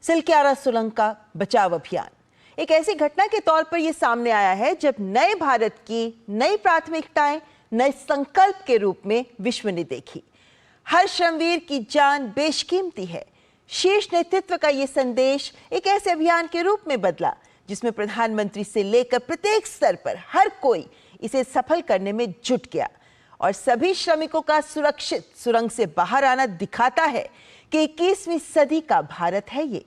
S1: सिलक्यारा सुरंग का बचाव अभियान। एक ऐसी घटना के तौर पर यह सामने आया है जब नए भारत की नई प्राथमिकताएं नए संकल्प के रूप में विश्व ने देखी। हर श्रमवीर की जान बेशकीमती है। शीर्ष नेतृत्व का ये संदेश एक ऐसे अभियान के रूप में बदला जिसमें प्रधानमंत्री से लेकर प्रत्येक स्तर पर हर कोई इसे सफल करने में जुट गया। और सभी श्रमिकों का सुरक्षित सुरंग से बाहर आना दिखाता है कि 21वीं सदी का भारत है ये।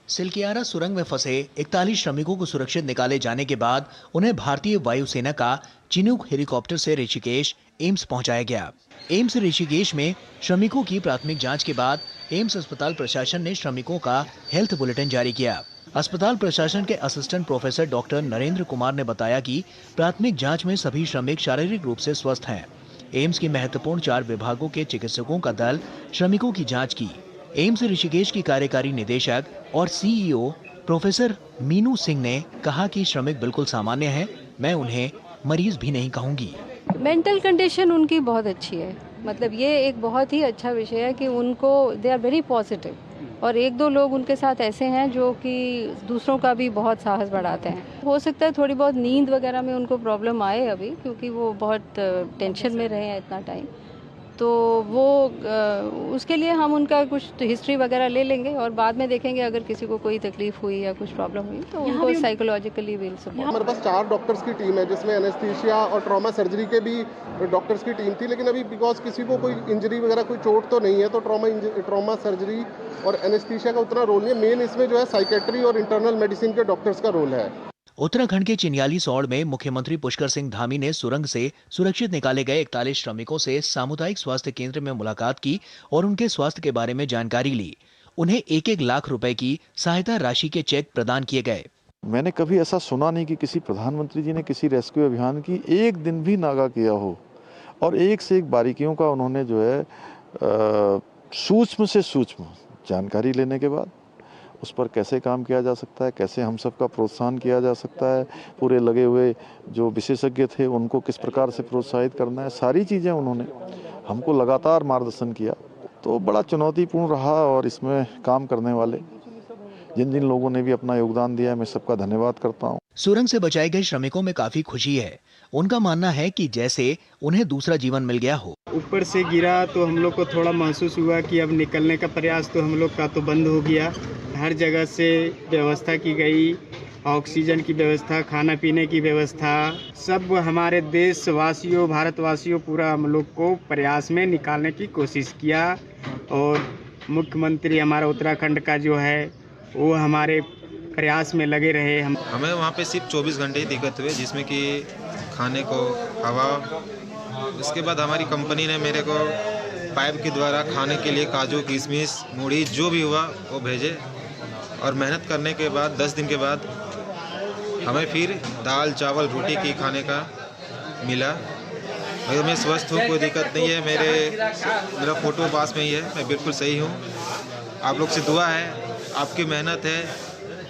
S3: सिलक्यारा सुरंग में फंसे 41 श्रमिकों को सुरक्षित निकाले जाने के बाद उन्हें भारतीय वायुसेना का चिनूक हेलीकॉप्टर से ऋषिकेश एम्स पहुंचाया गया। एम्स ऋषिकेश में श्रमिकों की प्राथमिक जांच के बाद एम्स अस्पताल प्रशासन ने श्रमिकों का हेल्थ बुलेटिन जारी किया। अस्पताल प्रशासन के assistant professor doctor Narendra Kumar ने बताया कि प्राथमिक जांच में सभी श्रमिक शारीरिक रूप से स्वस्थ हैं। एम्स के महत्वपूर्ण 4 विभागों के चिकित्सकों का दल श्रमिकों की जाँच की। एम्स ऋषिकेश की कार्यकारी निदेशक और सीईओ प्रोफेसर मीनू सिंह ने कहा कि श्रमिक बिल्कुल सामान्य हैं, मैं उन्हें मरीज भी नहीं कहूंगी।
S23: मेंटल कंडीशन उनकी बहुत अच्छी है, मतलब ये एक बहुत ही अच्छा विषय है कि उनको दे आर वेरी पॉजिटिव। और 1-2 लोग उनके साथ ऐसे हैं जो कि दूसरों का भी बहुत साहस बढ़ाते हैं। हो सकता है थोड़ी बहुत नींद वगैरह में उनको प्रॉब्लम आए अभी, क्योंकि वो बहुत टेंशन में रहे हैं इतना टाइम, तो वो उसके लिए हम उनका कुछ हिस्ट्री वगैरह ले लेंगे और बाद में देखेंगे अगर किसी को कोई तकलीफ हुई या कुछ प्रॉब्लम हुई तो उनको साइकोलॉजिकली विल सपोर्ट।
S24: हमारे पास 4 डॉक्टर्स की टीम है जिसमें एनेस्थीसिया और ट्रॉमा सर्जरी के भी डॉक्टर्स की टीम थी, लेकिन अभी बिकॉज किसी को कोई इंजरी वगैरह कोई चोट तो नहीं है तो ट्रॉमा सर्जरी और एनेस्थीसिया का उतना रोल नहीं है। मेन इसमें जो है साइकेट्री और इंटरनल मेडिसिन के डॉक्टर्स का रोल है।
S3: उत्तराखंड के चिन्याली सौड़ में मुख्यमंत्री पुष्कर सिंह धामी ने सुरंग से सुरक्षित निकाले गए 41 श्रमिकों से सामुदायिक स्वास्थ्य केंद्र में मुलाकात की और उनके स्वास्थ्य के बारे में जानकारी ली। उन्हें 1-1 लाख रुपए की सहायता राशि के चेक प्रदान किए गए।
S25: मैंने कभी ऐसा सुना नहीं कि किसी प्रधानमंत्री जी ने किसी रेस्क्यू अभियान की एक दिन भी नागा किया हो और एक से एक बारीकियों का उन्होंने जो है सूक्ष्म से सूक्ष्म जानकारी लेने के बाद उस पर कैसे काम किया जा सकता है, कैसे हम सबका प्रोत्साहन किया जा सकता है, पूरे लगे हुए जो विशेषज्ञ थे उनको किस प्रकार से प्रोत्साहित करना है, सारी चीज़ें उन्होंने हमको लगातार मार्गदर्शन किया। तो बड़ा चुनौतीपूर्ण रहा और इसमें काम करने वाले जिन जिन लोगों ने भी अपना योगदान दिया है मैं सबका धन्यवाद करता हूँ।
S3: सुरंग से बचाए गए श्रमिकों में काफी खुशी है। उनका मानना है कि जैसे उन्हें दूसरा जीवन मिल गया हो।
S26: ऊपर से गिरा तो हम लोग को थोड़ा महसूस हुआ कि अब निकलने का प्रयास तो हम लोग का तो बंद हो गया। हर जगह से व्यवस्था की गई, ऑक्सीजन की व्यवस्था, खाना पीने की व्यवस्था, सब हमारे देशवासियों भारतवासियों पूरा हम लोग को प्रयास में निकालने की कोशिश किया। और मुख्यमंत्री हमारा उत्तराखंड का जो है वो हमारे प्रयास में लगे रहे।
S27: हमें वहाँ पे सिर्फ 24 घंटे ही दिक्कत हुई, जिसमें कि खाने को, हवा। उसके बाद हमारी कंपनी ने मेरे को पाइप के द्वारा खाने के लिए काजू, किशमिश, मूढ़ी जो भी हुआ वो भेजे। और मेहनत करने के बाद 10 दिन के बाद हमें फिर दाल, चावल, रोटी की खाने का मिला। अगर मैं स्वस्थ हूँ, कोई दिक्कत नहीं है। मेरा फोटो पास में ही है, मैं बिल्कुल सही हूँ। आप लोग से दुआ है, आपकी मेहनत है,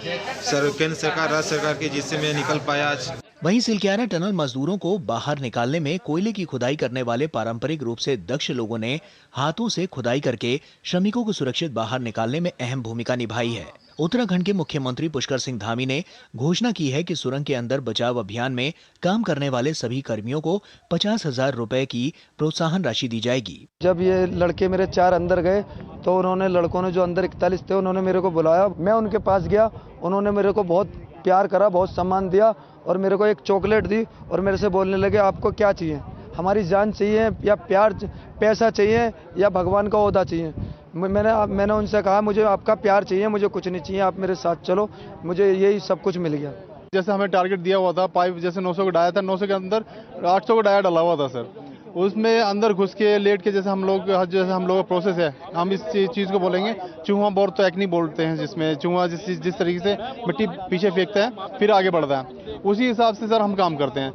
S27: केंद्र सरकार, राज्य सरकार की, जिससे मैं निकल पाया आज।
S3: वहीं सिलक्यारा टनल मजदूरों को बाहर निकालने में कोयले की खुदाई करने वाले पारंपरिक रूप से दक्ष लोगों ने हाथों से खुदाई करके श्रमिकों को सुरक्षित बाहर निकालने में अहम भूमिका निभाई है। उत्तराखंड के मुख्यमंत्री पुष्कर सिंह धामी ने घोषणा की है कि सुरंग के अंदर बचाव अभियान में काम करने वाले सभी कर्मियों को 50,000 रुपए की प्रोत्साहन राशि दी जाएगी।
S5: जब ये लड़के मेरे 4 अंदर गए तो उन्होंने, लड़कों ने जो अंदर 41 थे, उन्होंने मेरे को बुलाया। मैं उनके पास गया, उन्होंने मेरे को बहुत प्यार करा, बहुत सम्मान दिया और मेरे को एक चॉकलेट दी और मेरे से बोलने लगे, आपको क्या चाहिए? हमारी जान चाहिए या प्यार, पैसा चाहिए या भगवान का ओहदा चाहिए? मैंने उनसे कहा, मुझे आपका प्यार चाहिए, मुझे कुछ नहीं चाहिए, आप मेरे साथ चलो। मुझे यही सब कुछ मिल गया।
S6: जैसे हमें टारगेट दिया हुआ था, पाइप जैसे 900 का डाया था, 900 के अंदर 800 का डाया डाला हुआ था सर। उसमें अंदर घुस के लेट के जैसे हम लोग का प्रोसेस है, हम इस चीज़ को बोलेंगे चूहा बोर तो एक्नी बोलते हैं, जिसमें चूहा जिस तरीके से मिट्टी पीछे फेंकता है फिर आगे बढ़ता है, उसी हिसाब से सर हम काम करते हैं।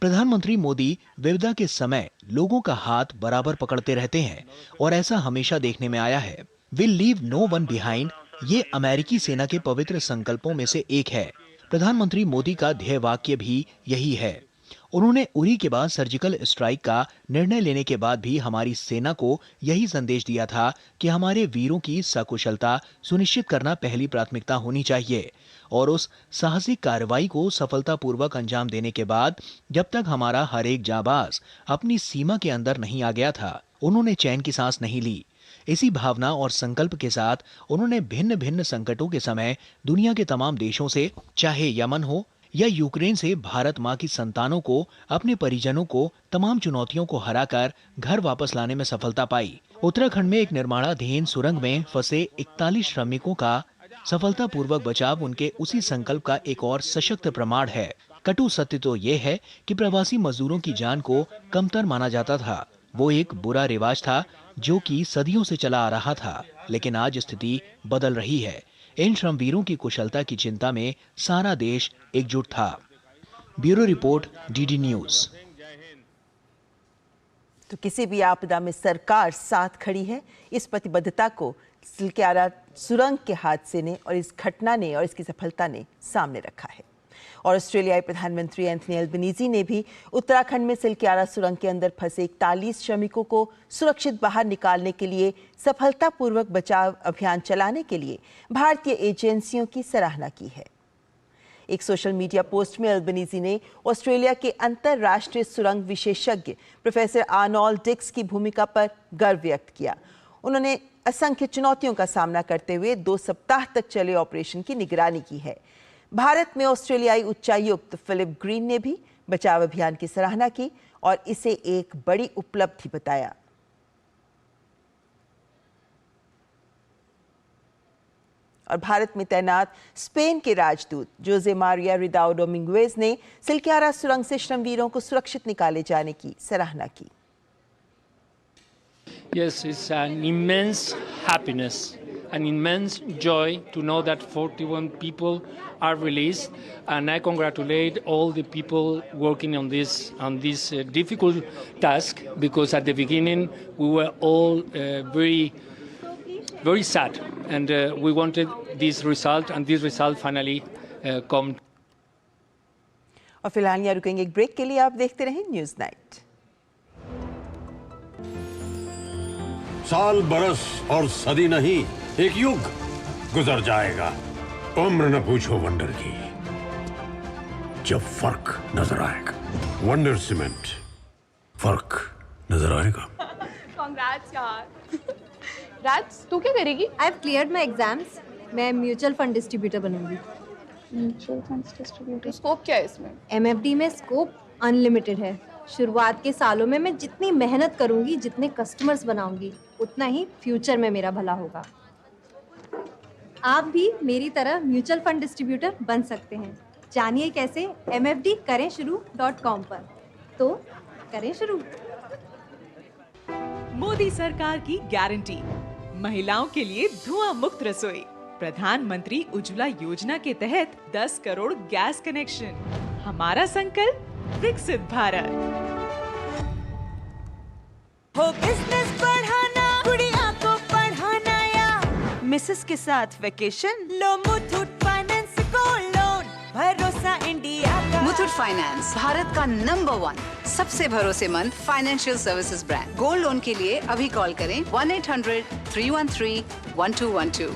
S3: प्रधानमंत्री मोदी विपदा के समय लोगों का हाथ बराबर पकड़ते रहते हैं और ऐसा हमेशा देखने में आया है। Will leave no one behind, ये अमेरिकी सेना के पवित्र संकल्पों में से एक है। प्रधानमंत्री मोदी का ध्येय वाक्य भी यही है। उन्होंने उरी के बाद सर्जिकल स्ट्राइक का निर्णय लेने के बाद भी हमारी सेना को यही संदेश दिया था कि हमारे वीरों की सकुशलता सुनिश्चित करना पहली प्राथमिकता होनी चाहिए और उस साहसिक कार्रवाई को सफलतापूर्वक अंजाम देने के बाद जब तक हमारा हर एक जाबाज अपनी सीमा के अंदर नहीं आ गया था, उन्होंने चैन की सांस नहीं ली। इसी भावना और संकल्प के साथ उन्होंने भिन्न भिन्न संकटों के समय दुनिया के तमाम देशों से, चाहे यमन हो या यूक्रेन से भारत माँ की संतानों को, अपने परिजनों को, तमाम चुनौतियों को हराकर घर वापस लाने में सफलता पाई। उत्तराखंड में एक निर्माणाधीन सुरंग में फंसे 41 श्रमिकों का सफलतापूर्वक बचाव उनके उसी संकल्प का एक और सशक्त प्रमाण है। कटु सत्य तो ये है कि प्रवासी मजदूरों की जान को कमतर माना जाता था। वो एक बुरा रिवाज था जो कि सदियों से चला आ रहा था, लेकिन आज स्थिति बदल रही है। इन श्रमवीरों की कुशलता की चिंता में सारा देश एकजुट था। Bureau report, DD news.
S1: तो किसी भी आपदा में सरकार साथ खड़ी है, इस प्रतिबद्धता को सिलक्यारा सुरंग के हादसे ने और इस घटना ने और इसकी सफलता ने सामने रखा है। और ऑस्ट्रेलियाई प्रधानमंत्री एंथनी एल्बनीज़ी ने भी उत्तराखंड में सिलक्यारा सुरंग के अंदर फंसे 41 श्रमिकों को सुरक्षित बाहर निकालने के लिए सफलतापूर्वक बचाव अभियान चलाने के लिए भारतीय एजेंसियों की सराहना की है। एक सोशल मीडिया पोस्ट में एल्बनीज़ी ने ऑस्ट्रेलिया के अंतर्राष्ट्रीय सुरंग विशेषज्ञ प्रोफेसर आर्नोल्ड डिक्स की भूमिका पर गर्व व्यक्त किया। उन्होंने असंख्य चुनौतियों का सामना करते हुए 2 सप्ताह तक चले ऑपरेशन की निगरानी की है। भारत में ऑस्ट्रेलियाई उच्चायुक्त फिलिप ग्रीन ने भी बचाव अभियान की सराहना की और इसे एक बड़ी उपलब्धि बताया। और भारत में तैनात स्पेन के राजदूत जोसे मारिया रिदाओ डोमिंगुएज ने सिलक्यारा सुरंग से श्रमवीरों को सुरक्षित निकाले जाने की सराहना की।
S7: Yes, it's an immense happiness, an immense joy to know that 41 people are released, and I congratulate all the people working on this difficult task, because at the beginning we were all very sad, and we wanted this result, and this result finally come.
S1: और फिलहाल यहाँ रुकेंगे एक break के लिए। आप देखते रहें न्यूज़ नाइट।
S4: साल, बरस और सदी नहीं, एक युग गुजर जाएगा। उम्र न पूछो वंडर की, जब फर्क नजर आएगा। वंडर सीमेंट, फर्क नजर आएगा।
S8: Congrats यार। राज, तू क्या करेगी?
S10: I have cleared my exams. मैं म्यूचुअल फंड डिस्ट्रीब्यूटर बनूंगी।
S8: म्यूचुअल फंड डिस्ट्रीब्यूटर, स्कोप क्या है इसमें?
S10: MFD में स्कोप अनलिमिटेड है। शुरुआत के सालों में मैं जितनी मेहनत करूंगी, जितने कस्टमर्स बनाऊंगी, उतना ही फ्यूचर में मेरा भला होगा। आप भी मेरी तरह म्यूचुअल फंड डिस्ट्रीब्यूटर बन सकते हैं। जानिए कैसे, mfdkarenshuru.com पर। तो करें शुरू।
S12: मोदी सरकार की गारंटी, महिलाओं के लिए धुआं मुक्त रसोई। प्रधानमंत्री उज्ज्वला योजना के तहत 10 करोड़ गैस कनेक्शन। हमारा संकल्प, विकसित भारत।
S19: हो बिजनेस बढ़ाना, गुड़िया को पढ़ाना या मिसेस के साथ वेकेशन, लो मुथूट फाइनेंस गोल्ड लोन, भरोसा इंडिया का।
S9: मुथूट फाइनेंस भारत का नंबर 1 सबसे भरोसेमंद financial services brand. Gold loan के लिए अभी कॉल करें 1-800-313-1212।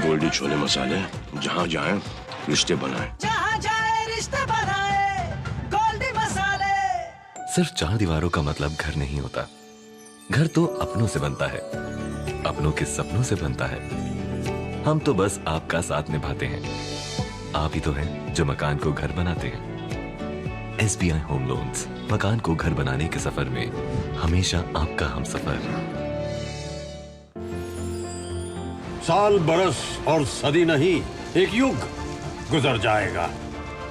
S11: गोल्डी छोले मसाले, जहाँ जाए रिश्ते बनाए,
S19: जहाँ जाए रिश्ते बनाए, गोल्डी मसाले।
S20: सिर्फ 4 दीवारों का मतलब घर नहीं होता। घर तो अपनों से बनता है, अपनों के सपनों से बनता है। हम तो बस आपका साथ निभाते हैं। आप ही तो हैं जो मकान को घर बनाते हैं। SBI होम लोन्स, मकान को घर बनाने के सफर में हमेशा आपका हमसफर।
S4: साल बरस और सदी नहीं, एक युग गुजर जाएगा।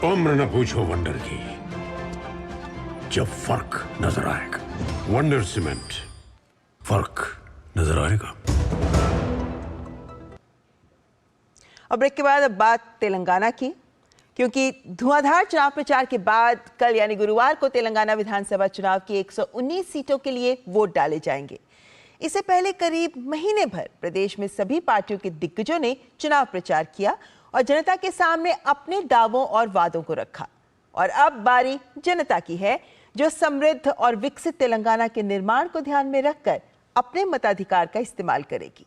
S4: उम्र न पूछो वंडर की, जब फर्क नजर आएगा। वंडर सीमेंट, फर्क नजर आएगा।
S1: और ब्रेक के बाद अब बात तेलंगाना की, क्योंकि धुआंधार चुनाव प्रचार के बाद कल यानी गुरुवार को तेलंगाना विधानसभा चुनाव की 119 सीटों के लिए वोट डाले जाएंगे। इससे पहले करीब महीने भर प्रदेश में सभी पार्टियों के दिग्गजों ने चुनाव प्रचार किया और जनता के सामने अपने दावों और वादों को रखा। और अब बारी जनता की है, जो समृद्ध और विकसित तेलंगाना के निर्माण को ध्यान में रखकर अपने मताधिकार का इस्तेमाल करेगी।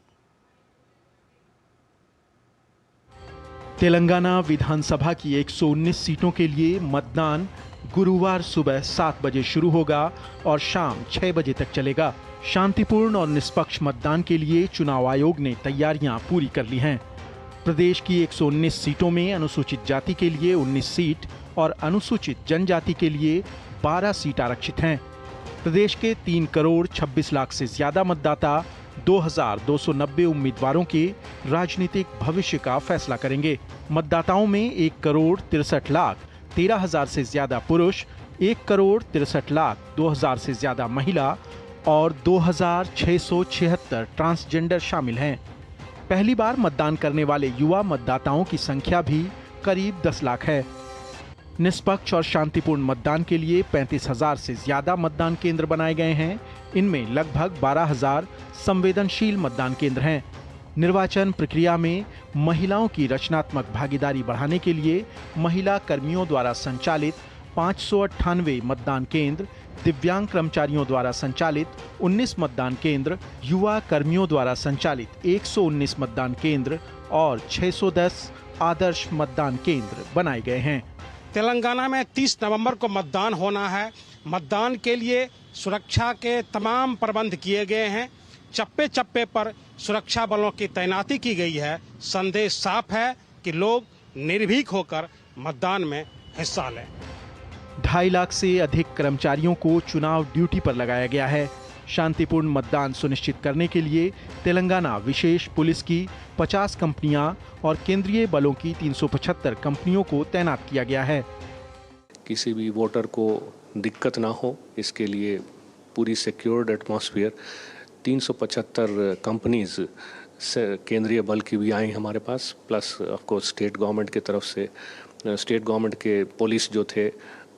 S13: तेलंगाना विधानसभा की 119 सीटों के लिए मतदान गुरुवार सुबह 7 बजे शुरू होगा और शाम 6 बजे तक चलेगा। शांतिपूर्ण और निष्पक्ष मतदान के लिए चुनाव आयोग ने तैयारियां पूरी कर ली हैं। प्रदेश की 119 सीटों में अनुसूचित जाति के लिए 19 सीट और अनुसूचित जनजाति के लिए 12 सीट आरक्षित हैं। प्रदेश के 3 करोड़ 26 लाख से ज्यादा मतदाता 2290 उम्मीदवारों के राजनीतिक भविष्य का फैसला करेंगे। मतदाताओं में 1 करोड़ 63 लाख 13 हजार से ज्यादा पुरुष, 1 करोड़ 63 लाख 2 हजार से ज्यादा महिला और 2676 ट्रांसजेंडर शामिल हैं। पहली बार मतदान करने वाले युवा मतदाताओं की संख्या भी करीब 10 लाख है। निष्पक्ष और शांतिपूर्ण मतदान के लिए 35,000 से ज्यादा मतदान केंद्र बनाए गए हैं। इनमें लगभग 12,000 संवेदनशील मतदान केंद्र हैं। निर्वाचन प्रक्रिया में महिलाओं की रचनात्मक भागीदारी बढ़ाने के लिए महिला कर्मियों द्वारा संचालित 598 मतदान केंद्र, दिव्यांग कर्मचारियों द्वारा संचालित 19 मतदान केंद्र, युवा कर्मियों द्वारा संचालित 119 मतदान केंद्र और 610 आदर्श मतदान केंद्र बनाए गए हैं।
S14: तेलंगाना में 30 नवंबर को मतदान होना है। मतदान के लिए सुरक्षा के तमाम प्रबंध किए गए हैं। चप्पे चप्पे पर सुरक्षा बलों की तैनाती की गई है। संदेश साफ है कि लोग निर्भीक होकर मतदान में हिस्सा लें।
S13: 2.5 लाख से अधिक कर्मचारियों को चुनाव ड्यूटी पर लगाया गया है। शांतिपूर्ण मतदान सुनिश्चित करने के लिए तेलंगाना विशेष पुलिस की 50 कंपनियां और केंद्रीय बलों की 375 कंपनियों को तैनात किया गया है।
S15: किसी भी वोटर को दिक्कत ना हो, इसके लिए पूरी सिक्योर्ड एटमॉस्फेयर 375 कंपनीज से केंद्रीय बल की भी आई हमारे पास, plus of course state government की तरफ से स्टेट गवर्नमेंट के पुलिस जो थे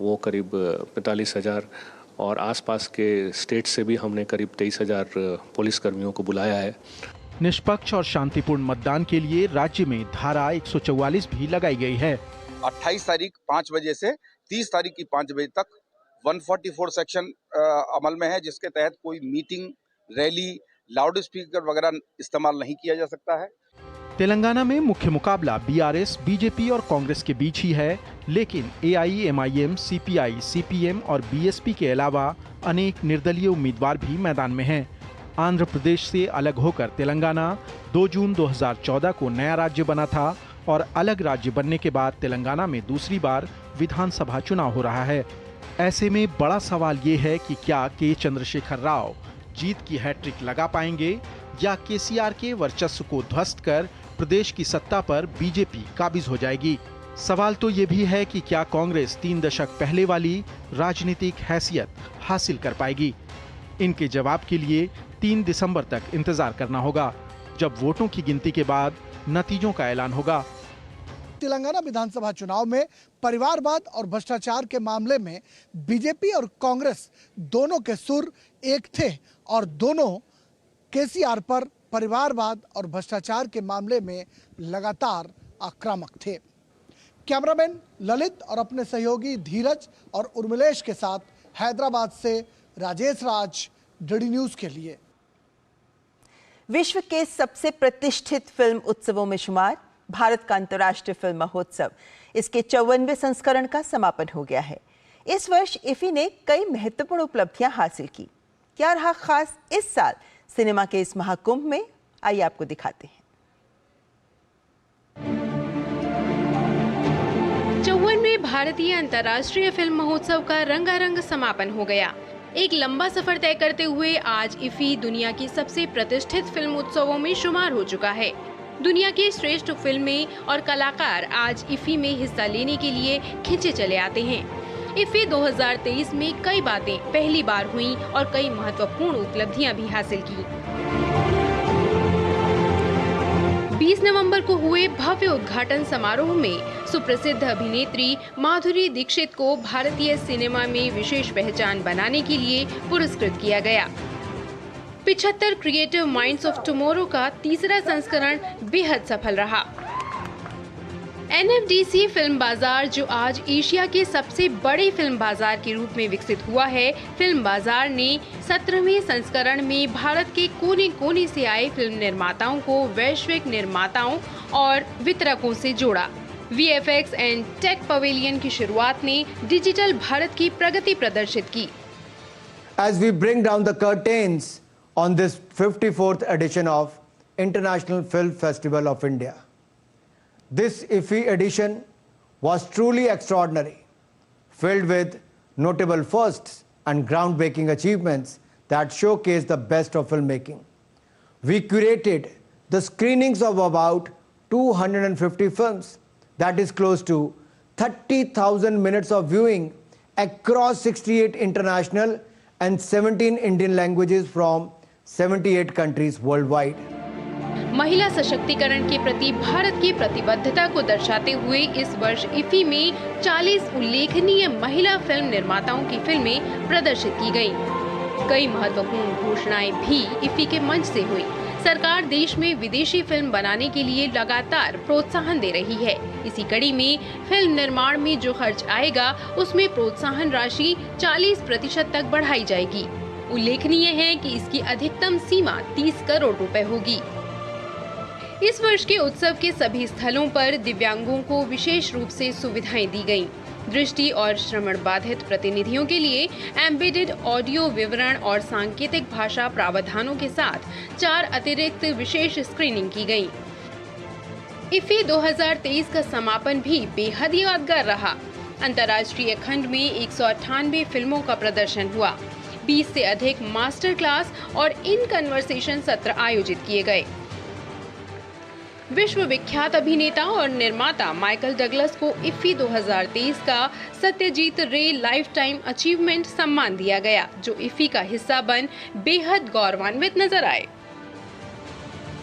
S15: वो करीब 45,000 और आसपास के स्टेट से भी हमने करीब 23,000 पुलिस कर्मियों को बुलाया है।
S13: निष्पक्ष और शांतिपूर्ण मतदान के लिए राज्य में धारा 144 भी लगाई गई है।
S16: 28 तारीख 5 बजे से 30 तारीख की 5 बजे तक 144 सेक्शन अमल में है, जिसके तहत कोई मीटिंग, रैली, लाउड स्पीकर वगैरह इस्तेमाल नहीं किया जा सकता है।
S13: तेलंगाना में मुख्य मुकाबला बीआरएस, बीजेपी और कांग्रेस के बीच ही है, लेकिन एआईएमआईएम, सीपीआई, सीपीएम और बीएसपी के अलावा अनेक निर्दलीय उम्मीदवार भी मैदान में हैं। आंध्र प्रदेश से अलग होकर तेलंगाना 2 जून 2014 को नया राज्य बना था और अलग राज्य बनने के बाद तेलंगाना में दूसरी बार विधानसभा चुनाव हो रहा है। ऐसे में बड़ा सवाल ये है कि क्या के चंद्रशेखर राव जीत की हैट्रिक लगा पाएंगे या केसीआर के वर्चस्व को ध्वस्त कर प्रदेश की सत्ता पर बीजेपी काबिज हो जाएगी। सवाल तो ये भी है कि क्या कांग्रेस 3 दशक पहले वाली राजनीतिक हैसियत हासिल कर पाएगी। इनके जवाब के लिए 3 दिसंबर तक इंतजार करना होगा, जब वोटों की गिनती के बाद नतीजों का ऐलान होगा।
S2: तेलंगाना विधानसभा चुनाव में परिवारवाद और भ्रष्टाचार के मामले में बीजेपी और कांग्रेस दोनों के सुर एक थे और दोनों केसीआर पर परिवारवाद और भ्रष्टाचार के मामले में लगातार आक्रामक थे। कैमरामैन ललित और अपने सहयोगी धीरज और उर्मिलेश के साथ हैदराबाद से राजेश राज, डीडी न्यूज के लिए।
S1: विश्व के सबसे प्रतिष्ठित फिल्म उत्सवों में शुमार भारत का अंतर्राष्ट्रीय फिल्म महोत्सव इसके 54वें संस्करण का समापन हो गया है। इस वर्ष इफी ने कई महत्वपूर्ण उपलब्धियां हासिल की। क्या रहा खास इस साल सिनेमा के इस महाकुंभ में, आइए आपको दिखाते हैं।
S17: 54वें भारतीय अंतर्राष्ट्रीय फिल्म महोत्सव का रंगारंग समापन हो गया। एक लंबा सफर तय करते हुए आज इफी दुनिया की सबसे प्रतिष्ठित फिल्म उत्सवों में शुमार हो चुका है। दुनिया की श्रेष्ठ फिल्में और कलाकार आज इफी में हिस्सा लेने के लिए खिंचे चले आते हैं। इफी 2023 में कई बातें पहली बार हुई और कई महत्वपूर्ण उपलब्धियां भी हासिल की। 20 नवंबर को हुए भव्य उद्घाटन समारोह में सुप्रसिद्ध अभिनेत्री माधुरी दीक्षित को भारतीय सिनेमा में विशेष पहचान बनाने के लिए पुरस्कृत किया गया। 75 क्रिएटिव माइंड्स ऑफ टुमारो का तीसरा संस्करण बेहद सफल रहा। NFDC फिल्म बाजार, जो आज एशिया के सबसे बड़े फिल्म बाजार के रूप में विकसित हुआ है, फिल्म बाजार ने 17वें संस्करण में भारत के कोने कोने से आए फिल्म निर्माताओं को वैश्विक निर्माताओं और वितरकों से जोड़ा। VFX एंड टेक पवेलियन की शुरुआत ने डिजिटल भारत की प्रगति प्रदर्शित की।
S18: As we bring down the curtains on this 54th edition of International Film Festival of India, this IFFI edition was truly extraordinary, filled with notable firsts and groundbreaking achievements that showcase the best of filmmaking. We curated the screenings of about 250 films, that is close to 30,000 minutes of viewing across 68 international and 17 Indian languages from 78 countries worldwide.
S17: महिला सशक्तिकरण के प्रति भारत की प्रतिबद्धता को दर्शाते हुए इस वर्ष इफी में 40 उल्लेखनीय महिला फिल्म निर्माताओं की फिल्में प्रदर्शित की गयीं। कई महत्वपूर्ण घोषणाएं भी इफी के मंच से हुई। सरकार देश में विदेशी फिल्म बनाने के लिए लगातार प्रोत्साहन दे रही है। इसी कड़ी में फिल्म निर्माण में जो खर्च आएगा उसमें प्रोत्साहन राशि 40% तक बढ़ाई जाएगी। उल्लेखनीय है कि इसकी अधिकतम सीमा 30 करोड़ रुपए होगी। इस वर्ष के उत्सव के सभी स्थलों पर दिव्यांगों को विशेष रूप से सुविधाएं दी गयीं। दृष्टि और श्रवण बाधित प्रतिनिधियों के लिए एम्बेडेड ऑडियो विवरण और सांकेतिक भाषा प्रावधानों के साथ 4 अतिरिक्त विशेष स्क्रीनिंग की गयी। इफी 2023 का समापन भी बेहद यादगार रहा। अंतर्राष्ट्रीय खंड में 198 फिल्मों का प्रदर्शन हुआ। 20 से अधिक मास्टर क्लास और इन कन्वर्सेशन सत्र आयोजित किए गए। विश्व विख्यात अभिनेता और निर्माता माइकल डगलस को इफी 2023 का सत्यजीत रे लाइफ टाइम अचीवमेंट सम्मान दिया गया, जो इफी का हिस्सा बन बेहद गौरवान्वित नजर आए।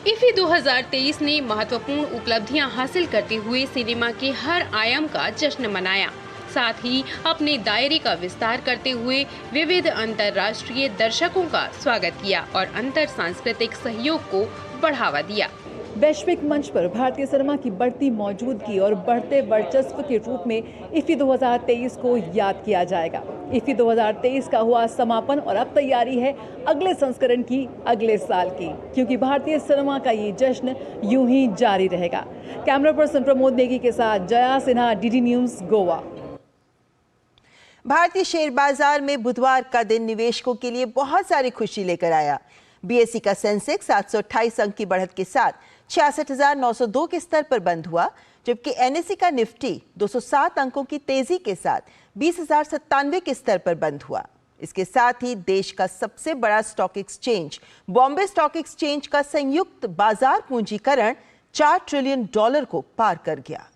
S17: इफी 2023 ने महत्वपूर्ण उपलब्धियां हासिल करते हुए सिनेमा के हर आयाम का जश्न मनाया, साथ ही अपने दायरे का विस्तार करते हुए विविध अंतर्राष्ट्रीय दर्शकों का स्वागत किया और अंतर सांस्कृतिक सहयोग को बढ़ावा दिया।
S12: वैश्विक मंच पर भारतीय सिनेमा की बढ़ती मौजूदगी और बढ़ते वर्चस्व के रूप में इफी 2023 को याद किया जाएगा। इफी 2023 का हुआ समापन और अब तैयारी है अगले संस्करण की, अगले साल की, क्योंकि भारतीय सिनेमा का ये जश्न यूं ही जारी रहेगा। कैमरा पर्सन प्रमोद नेगी के साथ जया सिन्हा, डीडी न्यूज, गोवा।
S1: भारतीय शेयर बाजार में बुधवार का दिन निवेशकों के लिए बहुत सारी खुशी लेकर आया। बीएसई का सेंसेक्स 728 अंक की बढ़त के साथ 66,902 के स्तर पर बंद हुआ, जबकि एनएसई का निफ्टी 207 अंकों की तेजी के साथ 20,097 के स्तर पर बंद हुआ। इसके साथ ही देश का सबसे बड़ा stock exchange Bombay stock exchange का संयुक्त बाजार पूंजीकरण $4 ट्रिलियन को पार कर गया।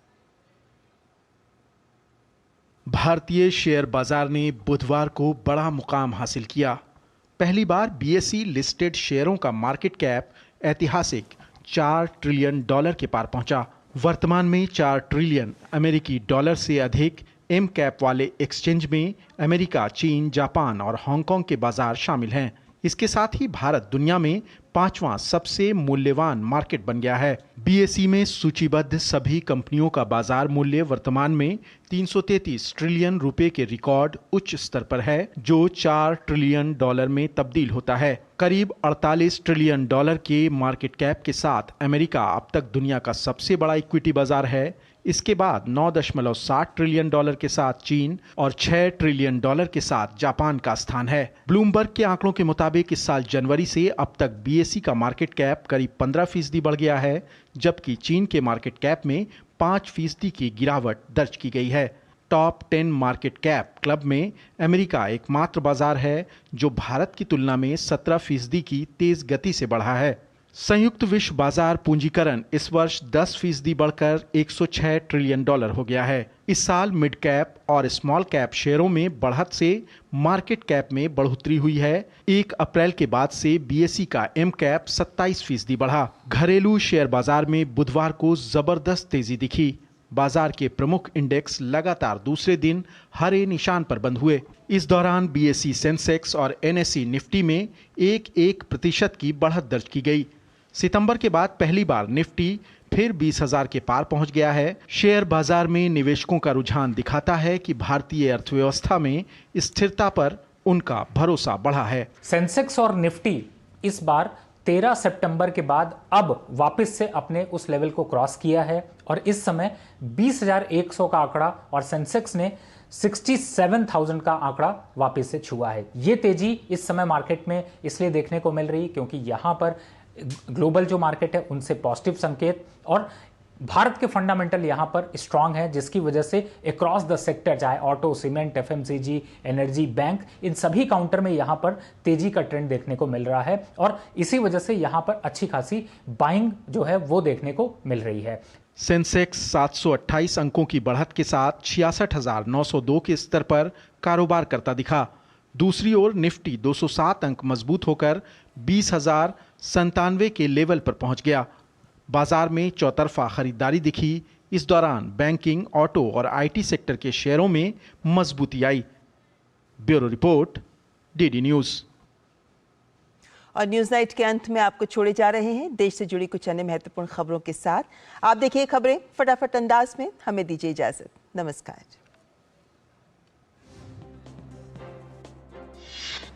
S13: भारतीय शेयर बाजार ने बुधवार को बड़ा मुकाम हासिल किया। पहली बार बीएसई लिस्टेड शेयरों का मार्केट कैप ऐतिहासिक $4 ट्रिलियन के पार पहुंचा। वर्तमान में 4 ट्रिलियन अमेरिकी डॉलर से अधिक एम कैप वाले एक्सचेंज में अमेरिका, चीन, जापान और हांगकांग के बाजार शामिल हैं। इसके साथ ही भारत दुनिया में 5वां सबसे मूल्यवान मार्केट बन गया है। बीएसई में सूचीबद्ध सभी कंपनियों का बाजार मूल्य वर्तमान में 333 ट्रिलियन रुपए के रिकॉर्ड उच्च स्तर पर है, जो 4 ट्रिलियन डॉलर में तब्दील होता है। करीब 48 ट्रिलियन डॉलर के मार्केट कैप के साथ अमेरिका अब तक दुनिया का सबसे बड़ा इक्विटी बाजार है। इसके बाद 9.7 ट्रिलियन डॉलर के साथ चीन और 6 ट्रिलियन डॉलर के साथ जापान का स्थान है। ब्लूमबर्ग के आंकड़ों के मुताबिक इस साल जनवरी से अब तक बीएसई का मार्केट कैप करीब 15% बढ़ गया है, जबकि चीन के मार्केट कैप में 5% की गिरावट दर्ज की गई है। टॉप 10 मार्केट कैप क्लब में अमेरिका एकमात्र बाजार है जो भारत की तुलना में 17% की तेज गति से बढ़ा है। संयुक्त विश्व बाजार पूंजीकरण इस वर्ष 10% बढ़कर 106 ट्रिलियन डॉलर हो गया है। इस साल मिड कैप और स्मॉल कैप शेयरों में बढ़त से मार्केट कैप में बढ़ोतरी हुई है। 1 अप्रैल के बाद से बीएसई का एम कैप 27% बढ़ा। घरेलू शेयर बाजार में बुधवार को जबरदस्त तेजी दिखी। बाजार के प्रमुख इंडेक्स लगातार दूसरे दिन हरे निशान पर बंद हुए। इस दौरान बीएसई सेंसेक्स और एनएसई निफ्टी में 1% की बढ़त दर्ज की गई। सितंबर के बाद पहली बार निफ्टी फिर 20,000 के पार पहुंच गया है। शेयर बाजार में निवेशकों का रुझान दिखाता है कि भारतीय अर्थव्यवस्था में स्थिरता पर उनका भरोसा बढ़ा है।
S21: सेंसेक्स और निफ्टी इस बार 13 सितंबर के बाद अब वापस से अपने उस लेवल को क्रॉस किया है और इस समय 20,100 का आंकड़ा और सेंसेक्स ने 67,000 का आंकड़ा वापस से छुआ है। ये तेजी इस समय मार्केट में इसलिए देखने को मिल रही है क्योंकि यहां पर ग्लोबल जो मार्केट है उनसे पॉजिटिव संकेत और भारत के फंडामेंटल यहां पर स्ट्रांग है, जिसकी वजह से अक्रॉस द सेक्टर चाहे auto, cement, FMCG, energy, bank, इन सभी काउंटर में यहां पर तेजी का ट्रेंड देखने को मिल रहा है और इसी वजह से यहां पर अच्छी खासी बाइंग जो है वो देखने को मिल रही है।
S13: सेंसेक्स 728 अंकों की बढ़त के साथ 66,902 के स्तर पर कारोबार करता दिखा। दूसरी ओर निफ्टी 207 अंक मजबूत होकर 20,097 के लेवल पर पहुंच गया। बाजार में चौतरफा खरीदारी दिखी। इस दौरान बैंकिंग, ऑटो और आईटी सेक्टर के शेयरों में मजबूती आई। Bureau report, DD news.
S1: और न्यूज नाइट के अंत में आपको छोड़े जा रहे हैं देश से जुड़ी कुछ अन्य महत्वपूर्ण खबरों के साथ। आप देखिए खबरें फटाफट अंदाज में। हमें दीजिए इजाजत। नमस्कार।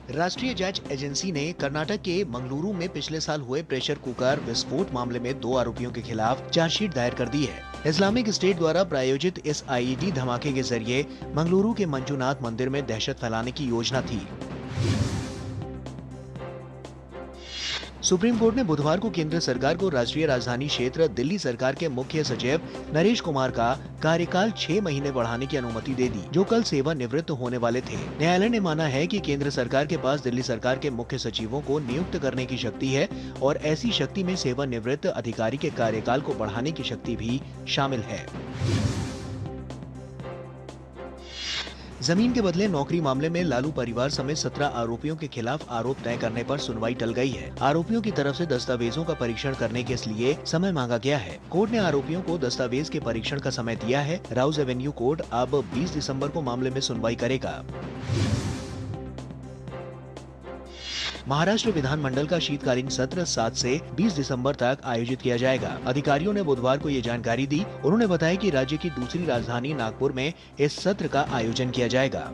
S3: राष्ट्रीय जांच एजेंसी ने कर्नाटक के मंगलुरु में पिछले साल हुए प्रेशर कुकर विस्फोट मामले में 2 आरोपियों के खिलाफ चार्जशीट दायर कर दी है। इस्लामिक स्टेट द्वारा प्रायोजित इस आईईडी धमाके के जरिए मंगलुरु के मंजुनाथ मंदिर में दहशत फैलाने की योजना थी। सुप्रीम कोर्ट ने बुधवार को केंद्र सरकार को राष्ट्रीय राजधानी क्षेत्र दिल्ली सरकार के मुख्य सचिव नरेश कुमार का कार्यकाल 6 महीने बढ़ाने की अनुमति दे दी, जो कल सेवानिवृत्त होने वाले थे। न्यायालय ने माना है कि केंद्र सरकार के पास दिल्ली सरकार के मुख्य सचिवों को नियुक्त करने की शक्ति है और ऐसी शक्ति में सेवानिवृत्त अधिकारी के कार्यकाल को बढ़ाने की शक्ति भी शामिल है। जमीन के बदले नौकरी मामले में लालू परिवार समेत 17 आरोपियों के खिलाफ आरोप तय करने पर सुनवाई टल गई है। आरोपियों की तरफ से दस्तावेजों का परीक्षण करने के लिए समय मांगा गया है। कोर्ट ने आरोपियों को दस्तावेज के परीक्षण का समय दिया है। राउज एवेन्यू कोर्ट अब 20 दिसंबर को मामले में सुनवाई करेगा। महाराष्ट्र विधानमंडल का शीतकालीन सत्र 7 से 20 दिसंबर तक आयोजित किया जाएगा। अधिकारियों ने बुधवार को ये जानकारी दी। उन्होंने बताया कि राज्य की दूसरी राजधानी नागपुर में इस सत्र का आयोजन किया जाएगा।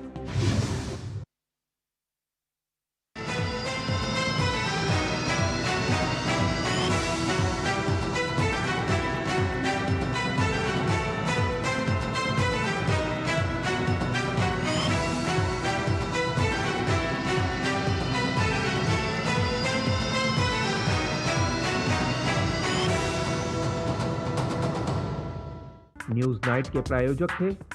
S13: न्यूज नाइट के प्रायोजक थे